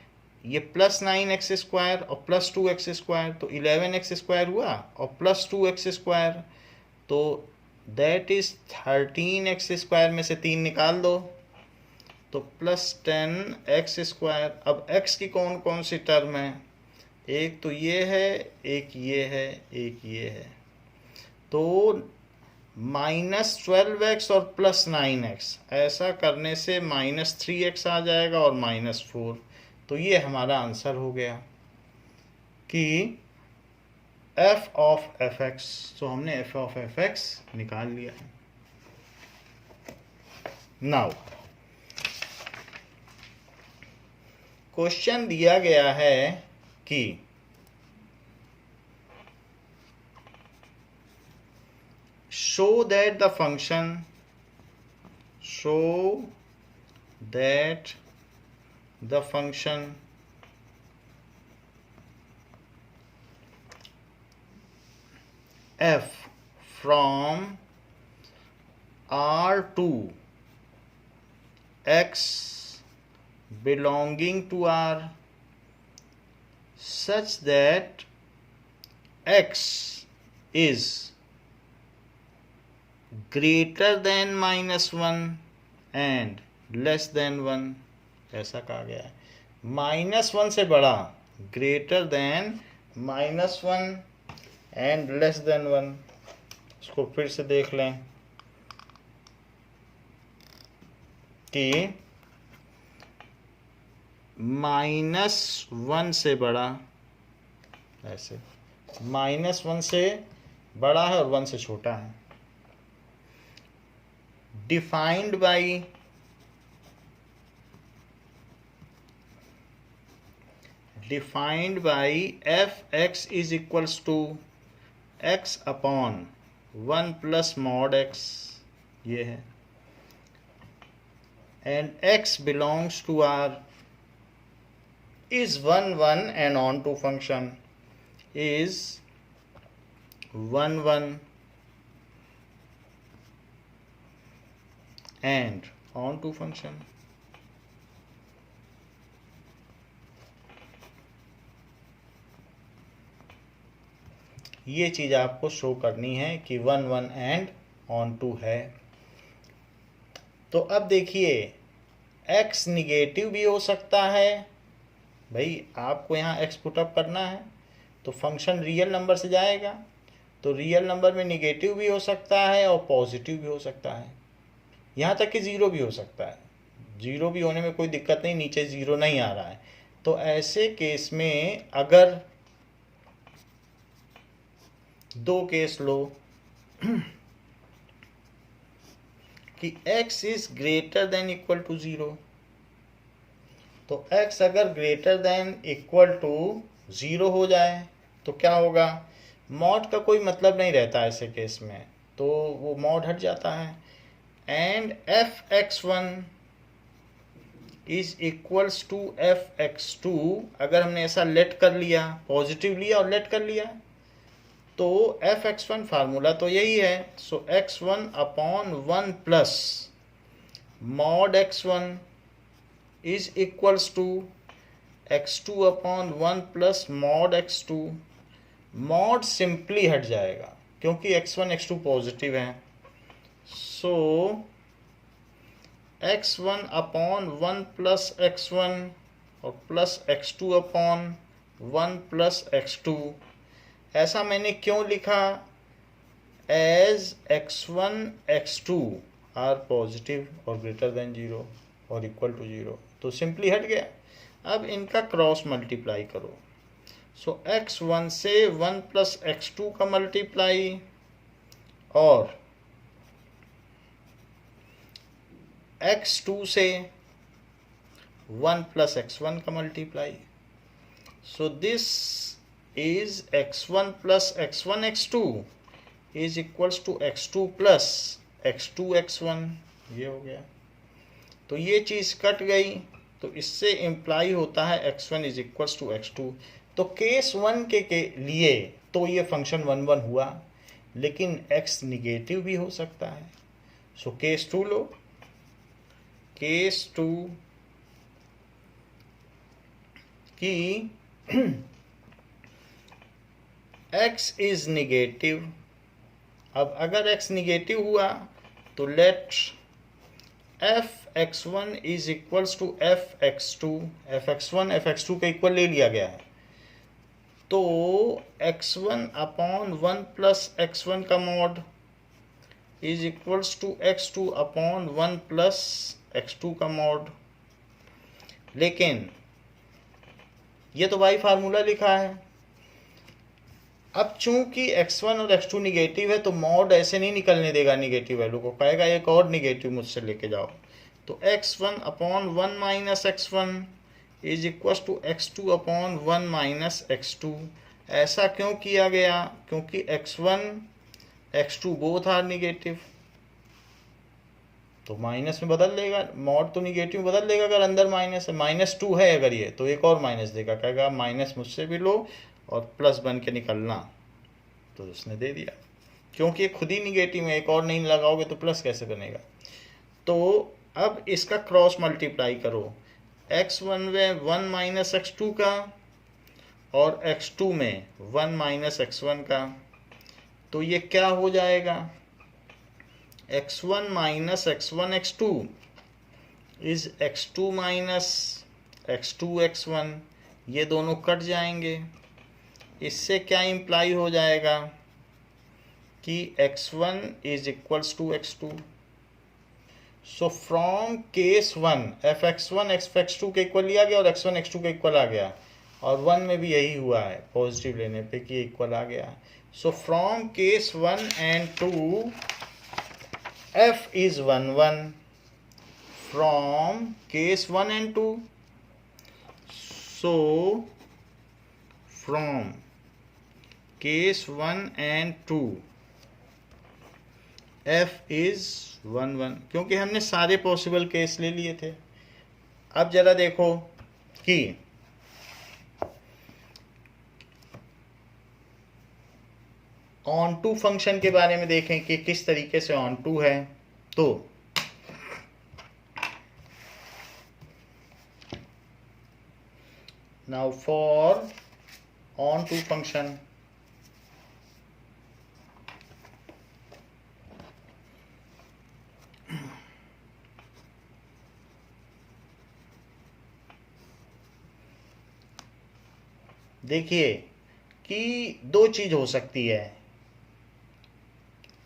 ये +9x² और +2x², तो 11x² हुआ और +2x², तो दैट इज 13x² में से 3 निकाल दो तो +10x²। अब x की कौन कौन सी टर्म है? एक तो ये है, एक ये है, एक ये है, तो -12x और +9x, ऐसा करने से -3x आ जाएगा और -4। तो ये हमारा आंसर हो गया कि f ऑफ fx। तो हमने f ऑफ fx निकाल लिया है। नाउ क्वेश्चन दिया गया है कि show that the function f from R to x belonging to R such that x is greater than -1 and less than 1। ऐसा कहा गया है, -1 से बड़ा, greater than -1 and less than 1। इसको फिर से देख लें कि -1 से बड़ा, ऐसे -1 से बड़ा है और 1 से छोटा है, defined by fx is equals to x upon 1 plus mod x, ये है, and x belongs to R is 1 1 and on to function is 1 1 and on to function। ये चीज़ आपको शो करनी है कि 1 1 एंड ऑन टू है। तो अब देखिए x निगेटिव भी हो सकता है, भाई आपको यहाँ x पुटअप करना है तो फंक्शन रियल नंबर से जाएगा, तो रियल नंबर में निगेटिव भी हो सकता है और पॉजिटिव भी हो सकता है, यहाँ तक कि ज़ीरो भी हो सकता है। ज़ीरो भी होने में कोई दिक्कत नहीं, नीचे ज़ीरो नहीं आ रहा है। तो ऐसे केस में अगर दो केस लो कि x is greater than equal to 0, तो x अगर ग्रेटर देन इक्वल टू 0 हो जाए तो क्या होगा? मॉड का कोई मतलब नहीं रहता ऐसे केस में, तो वो मॉड हट जाता है। And fx1 is equals to fx2, अगर हमने ऐसा लेट कर लिया, पॉजिटिव लिया और लेट कर लिया, तो fx1 फार्मूला तो यही है। So x1 upon 1 plus mod x1 is equals to x2 upon 1 plus mod x2। Mod simply हट जाएगा क्योंकि x1 x2 पॉजिटिव है। So x1 upon 1 plus x1 और plus x2 upon 1 plus x2। ऐसा मैंने क्यों लिखा? As x1 x2 are positive और ग्रेटर देन 0 और इक्वल टू 0, तो सिंपली हट गया। अब इनका क्रॉस मल्टीप्लाई करो। सो x1 से 1 प्लस x2 का मल्टीप्लाई और x2 से 1 प्लस x1 का multiply. So this is x1 plus x1 x2 is equals to x2 plus x2 x1 ये हो गया। तो ये चीज़ कट गई, तो इससे इम्प्लाई होता है x1 is equals to x2। तो केस 1 के लिए तो ये फंक्शन 1 1 हुआ, लेकिन x निगेटिव भी हो सकता है। सो केस 2 लो, केस 2 कि x इज निगेटिव। अब अगर x निगेटिव हुआ तो late f(x1) is equals to f(x2). f(x1) f(x2) के इक्वल ले लिया गया है, तो x1 अपॉन 1 प्लस x1 का mod is equals to x2 upon 1 plus x2 का मॉड। लेकिन ये तो बाई फार्मूला लिखा है। अब चूंकि x1 और x2 निगेटिव है, तो मॉड ऐसे नहीं निकलने देगा निगेटिव वैल्यू को, कहेगा एक और निगेटिव मुझसे लेके जाओ। तो x1 upon 1 minus x1 is equal to x2 upon 1 minus x2। ऐसा क्यों किया गया? क्योंकि x1 x2 both are negative, तो माइनस में बदल देगा, मॉड तो निगेटिव में बदल देगा। अगर अंदर माइनस है, -2 है अगर ये, तो एक और माइनस देगा, कहेगा माइनस मुझसे भी लो और प्लस बन के निकलना। तो उसने दे दिया, क्योंकि ये खुद ही निगेटिव है, एक और नहीं लगाओगे तो प्लस कैसे बनेगा। तो अब इसका क्रॉस मल्टीप्लाई करो, x1 में 1 माइनस x2 का और x2 में 1 माइनस x1 का। तो ये क्या हो जाएगा? x1 minus x1 x2 is x2 minus x2 x1। ये दोनों कट जाएंगे। इससे क्या इम्प्लाई हो जाएगा कि x1 is equals to x2। So from case 1 f(x1) f(x2) के इक्वल लिया गया और x1 x2 के इक्वल आ गया, और 1 में भी यही हुआ है पॉजिटिव लेने पे कि इक्वल आ गया। सो from case 1 and 2 f is 1 1 from case 1 and 2. So from case 1 and 2 f is 1 1, क्योंकि हमने सारे पॉसिबल केस ले लिए थे। अब जरा देखो कि ऑन टू फंक्शन के बारे में देखें कि किस तरीके से ऑन टू है। तो now for onto function, देखिए कि दो चीज हो सकती है।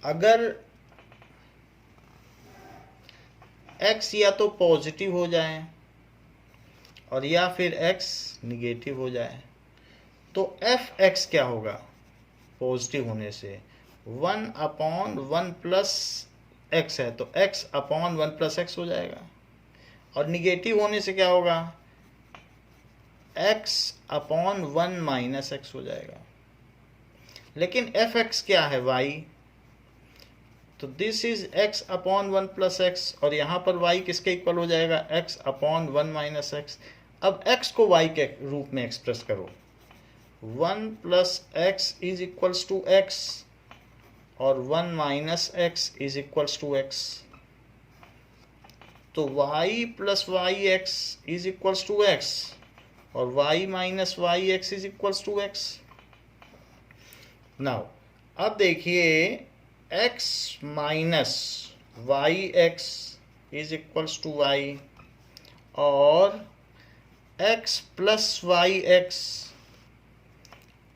अगर x या तो पॉजिटिव हो जाए और या फिर x निगेटिव हो जाए, तो f(x) क्या होगा? पॉजिटिव होने से 1 अपॉन 1 प्लस x है, तो x अपॉन 1 प्लस x हो जाएगा। और निगेटिव होने से क्या होगा? x अपॉन 1 माइनस x हो जाएगा। लेकिन f(x) क्या है? y। तो this is x upon 1 plus x, और यहाँ पर y किसके इक्वल हो जाएगा? x upon 1 minus x. अब x को y के रूप में एक्सप्रेस करो, 1 plus x is equals to x और 1 minus x is equals to x। तो y plus y x is equals to x और y minus y x is equals to x। Now अब देखिए, x minus y x is equals to y और x plus y x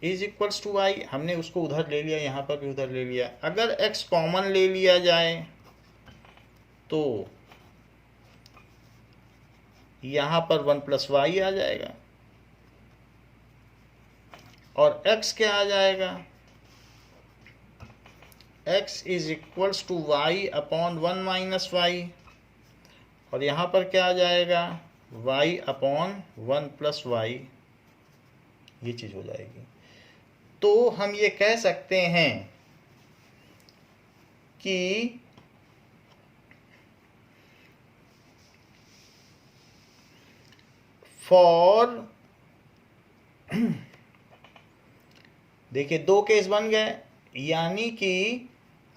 is equals to y। हमने उसको उधर ले लिया, यहाँ पर भी उधर ले लिया। अगर x कॉमन ले लिया जाए तो यहाँ पर 1 प्लस वाई आ जाएगा और x क्या आ जाएगा? x is equals to y upon 1 minus Y, और यहाँ पर क्या आ जाएगा? y upon 1 plus y. ये चीज़ हो जाएगी। तो हम ये कह सकते हैं कि फॉर देखिए 2 केस बन गए, यानी कि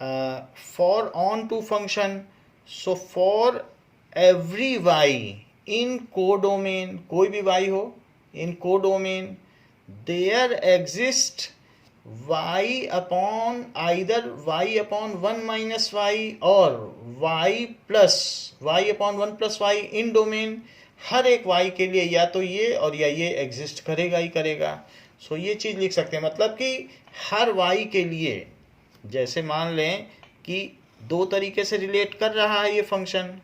for onto function, so for every Y in codomain, कोई भी वाई हो in codomain, there exist y upon either y upon 1 minus Y और y plus Y upon 1 plus Y in domain, हर एक y के लिए या तो ये और या ये एग्जिस्ट करेगा ही करेगा। सो ये चीज़ लिख सकते हैं, मतलब कि हर y के लिए, जैसे मान लें कि 2 तरीके से रिलेट कर रहा है ये फंक्शन,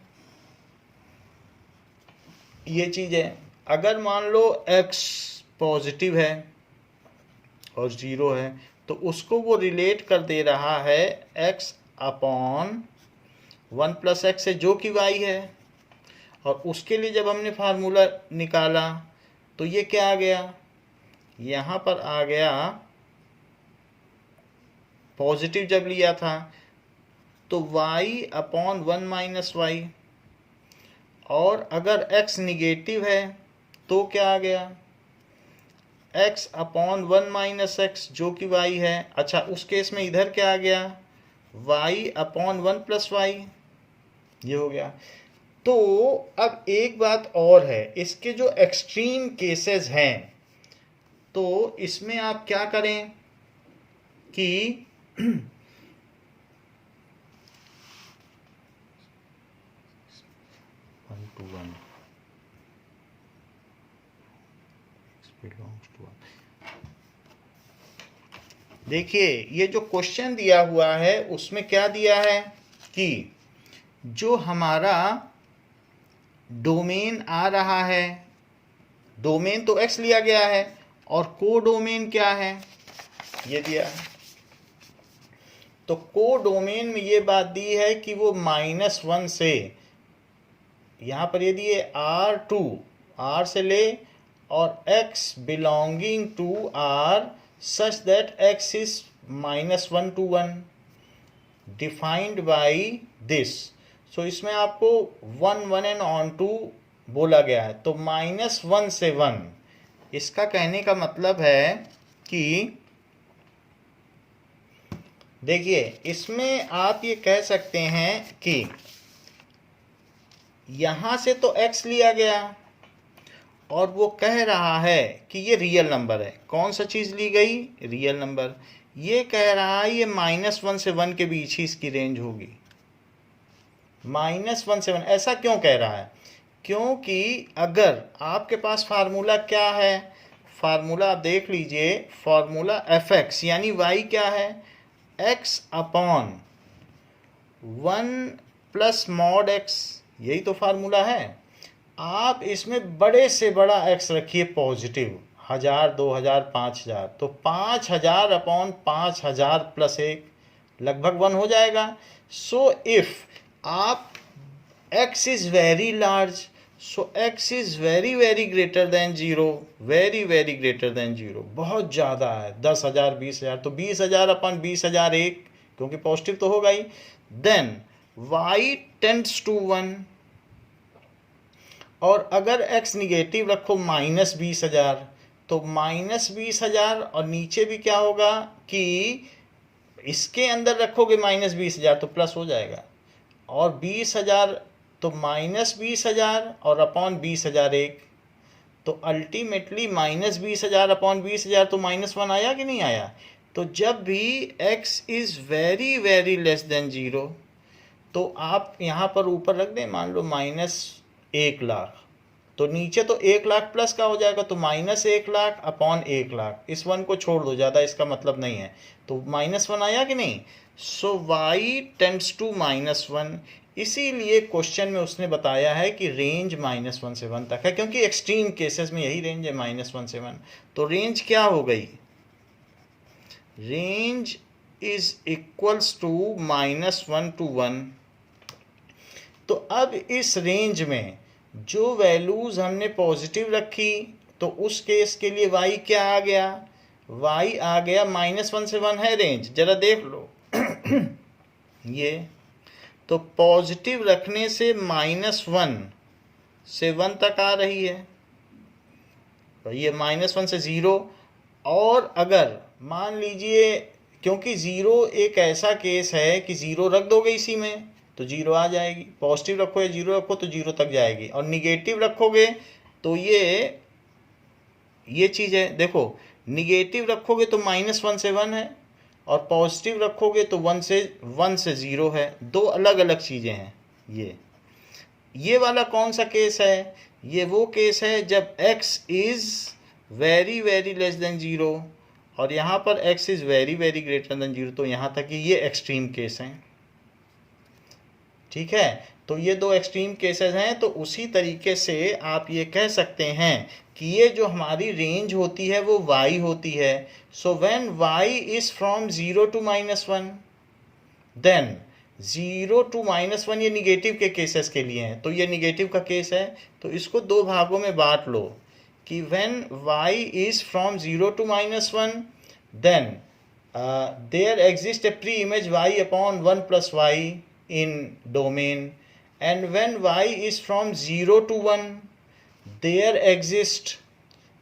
ये चीज़ है। अगर मान लो x पॉजिटिव है और 0 है तो उसको वो रिलेट कर दे रहा है x अपॉन 1 प्लस एक्स से, जो कि y है। और उसके लिए जब हमने फार्मूला निकाला तो ये क्या आ गया, यहाँ पर आ गया पॉजिटिव जब लिया था तो y अपॉन 1 माइनस वाई, और अगर x निगेटिव है तो क्या आ गया, x अपॉन 1 माइनस एक्स जो कि y है। अच्छा, उस केस में इधर क्या आ गया, y अपॉन 1 प्लस वाई, ये हो गया। तो अब एक बात और है, इसके जो एक्सट्रीम केसेस हैं तो इसमें आप क्या करें कि 1 to 1 belongs to 1। देखिए ये जो क्वेश्चन दिया हुआ है उसमें क्या दिया है कि जो हमारा डोमेन आ रहा है, डोमेन तो x लिया गया है और कोडोमेन क्या है, ये दिया है। तो कोडोमेन में ये बात दी है कि वो -1 से, यहाँ पर ये दिए R2, R से ले और x belonging to R such that x is -1 to 1 defined by this। सो इसमें आपको 1 1 and on to बोला गया है। तो -1 से 1, इसका कहने का मतलब है कि देखिए इसमें आप ये कह सकते हैं कि यहाँ से तो x लिया गया और वो कह रहा है कि ये रियल नंबर है। कौन सा चीज़ ली गई, रियल नंबर। ये कह रहा है ये -1 से 1 के बीच ही इसकी रेंज होगी, -1 से 1। ऐसा क्यों कह रहा है, क्योंकि अगर आपके पास फार्मूला क्या है, फार्मूला आप देख लीजिए, फार्मूला fx यानी y क्या है, x upon 1 plus mod x, यही तो फार्मूला है। आप इसमें बड़े से बड़ा x रखिए पॉजिटिव, 1000 2000 5000, तो 5000 अपॉन 5000 प्लस 1 लगभग 1 हो जाएगा। सो इफ आप x is very large, so x is very very greater than 0, very very greater than 0, बहुत ज़्यादा है, 10,000 20,000, तो 20,000 अपन 20,000 1, क्योंकि पॉजिटिव तो होगा ही। देन y टेंड्स टू 1, और अगर x निगेटिव रखो -20,000, तो -20,000 और नीचे भी क्या होगा कि इसके अंदर रखोगे -20,000 तो प्लस हो जाएगा, और 20,000 तो -20,000 और अपॉन 20,000 1, तो अल्टीमेटली -20,000 अपॉन 20,000 तो -1 आया कि नहीं आया। तो जब भी x is very very less than 0 तो आप यहाँ पर ऊपर रख दें, मान लो -1,00,000, तो नीचे तो 1,00,000 प्लस का हो जाएगा, तो -1,00,000 अपॉन 1,00,000, इस 1 को छोड़ दो, ज़्यादा इसका मतलब नहीं है, तो -1 आया कि नहीं। सो y टेंड्स टू -1, इसीलिए क्वेश्चन में उसने बताया है कि रेंज -1 से 1 तक है, क्योंकि एक्सट्रीम केसेस में यही रेंज है, -1 से 1। तो रेंज क्या हो गई, range is equals to -1 to 1। तो अब इस रेंज में जो वैल्यूज़ हमने पॉजिटिव रखी, तो उस केस के लिए y क्या आ गया, y आ गया -1 से 1 है रेंज, जरा देख लो ये तो पॉजिटिव रखने से -1 से 1 तक आ रही है, तो ये -1 से 0। और अगर मान लीजिए, क्योंकि 0 एक ऐसा केस है कि 0 रख दोगे इसी में तो 0 आ जाएगी, पॉजिटिव रखो या 0 रखो तो 0 तक जाएगी, और निगेटिव रखोगे तो ये चीज़ है। देखो, निगेटिव रखोगे तो -1 से 1 है, और पॉजिटिव रखोगे तो 1 से 0 है। दो अलग अलग चीज़ें हैं। ये वाला कौन सा केस है? ये वो केस है जब x is very very less than 0 और यहाँ पर x is very very greater than 0। तो यहाँ तक ये एक्सट्रीम केस हैं। ठीक है, तो ये दो एक्सट्रीम केसेस हैं। तो उसी तरीके से आप ये कह सकते हैं कि ये जो हमारी रेंज होती है वो y होती है। So when y is from 0 to -1, then 0 to -1 ये निगेटिव के केसेस के लिए हैं। तो ये निगेटिव का केस है, तो इसको दो भागों में बांट लो कि when y is from 0 to -1, then there exists a pre-image y upon 1 plus y in domain, and when y is from 0 to 1 there exists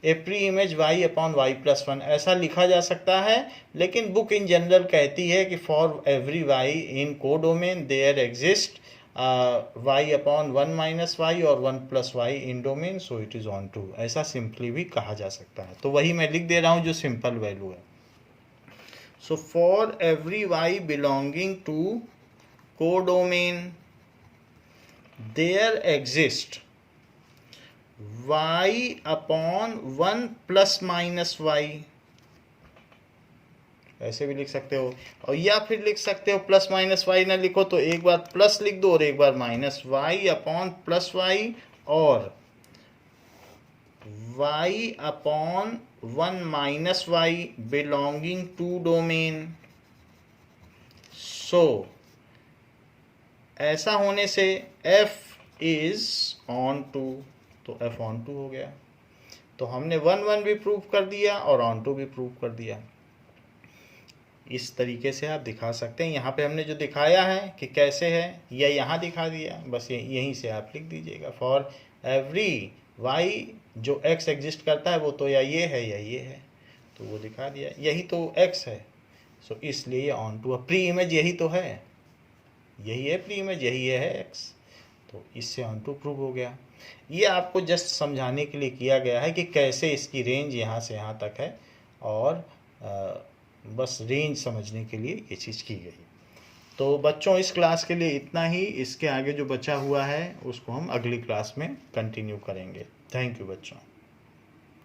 a pre-image y upon y plus 1। ऐसा लिखा जा सकता है, लेकिन बुक इन जनरल कहती है कि for every y in codomain there exist y upon 1 minus y और 1 plus y in domain, so it is onto. ऐसा सिंपली भी कहा जा सकता है। तो वही मैं लिख दे रहा हूँ जो सिंपल वैल्यू है। So for every y belonging to codomain, there exists y upon 1 plus minus y। ऐसे भी लिख सकते हो, और या फिर लिख सकते हो प्लस माइनस वाई ना लिखो तो एक बार प्लस लिख दो और एक बार minus Y upon plus Y, और y upon 1 minus y belonging to domain। So ऐसा होने से f is on to, तो f on to हो गया। तो हमने 1 भी प्रूव कर दिया और on to भी प्रूव कर दिया। इस तरीके से आप दिखा सकते हैं। यहाँ पे हमने जो दिखाया है कि कैसे है, या यहाँ दिखा दिया, बस यहीं से आप लिख दीजिएगा। फॉर एवरी y जो x एग्जिस्ट करता है वो तो या ये है या ये है, तो वो दिखा दिया। यही तो x है, सो इसलिए ये ऑन टू। प्री इमेज यही तो है, यही है प्री इमेज, यही है x, तो इससे ऑन टू प्रूव हो गया। ये आपको जस्ट समझाने के लिए किया गया है कि कैसे इसकी रेंज यहाँ से यहाँ तक है, और बस रेंज समझने के लिए ये चीज़ की गई। तो बच्चों इस क्लास के लिए इतना ही। इसके आगे जो बचा हुआ है उसको हम अगली क्लास में कंटिन्यू करेंगे। थैंक यू बच्चों।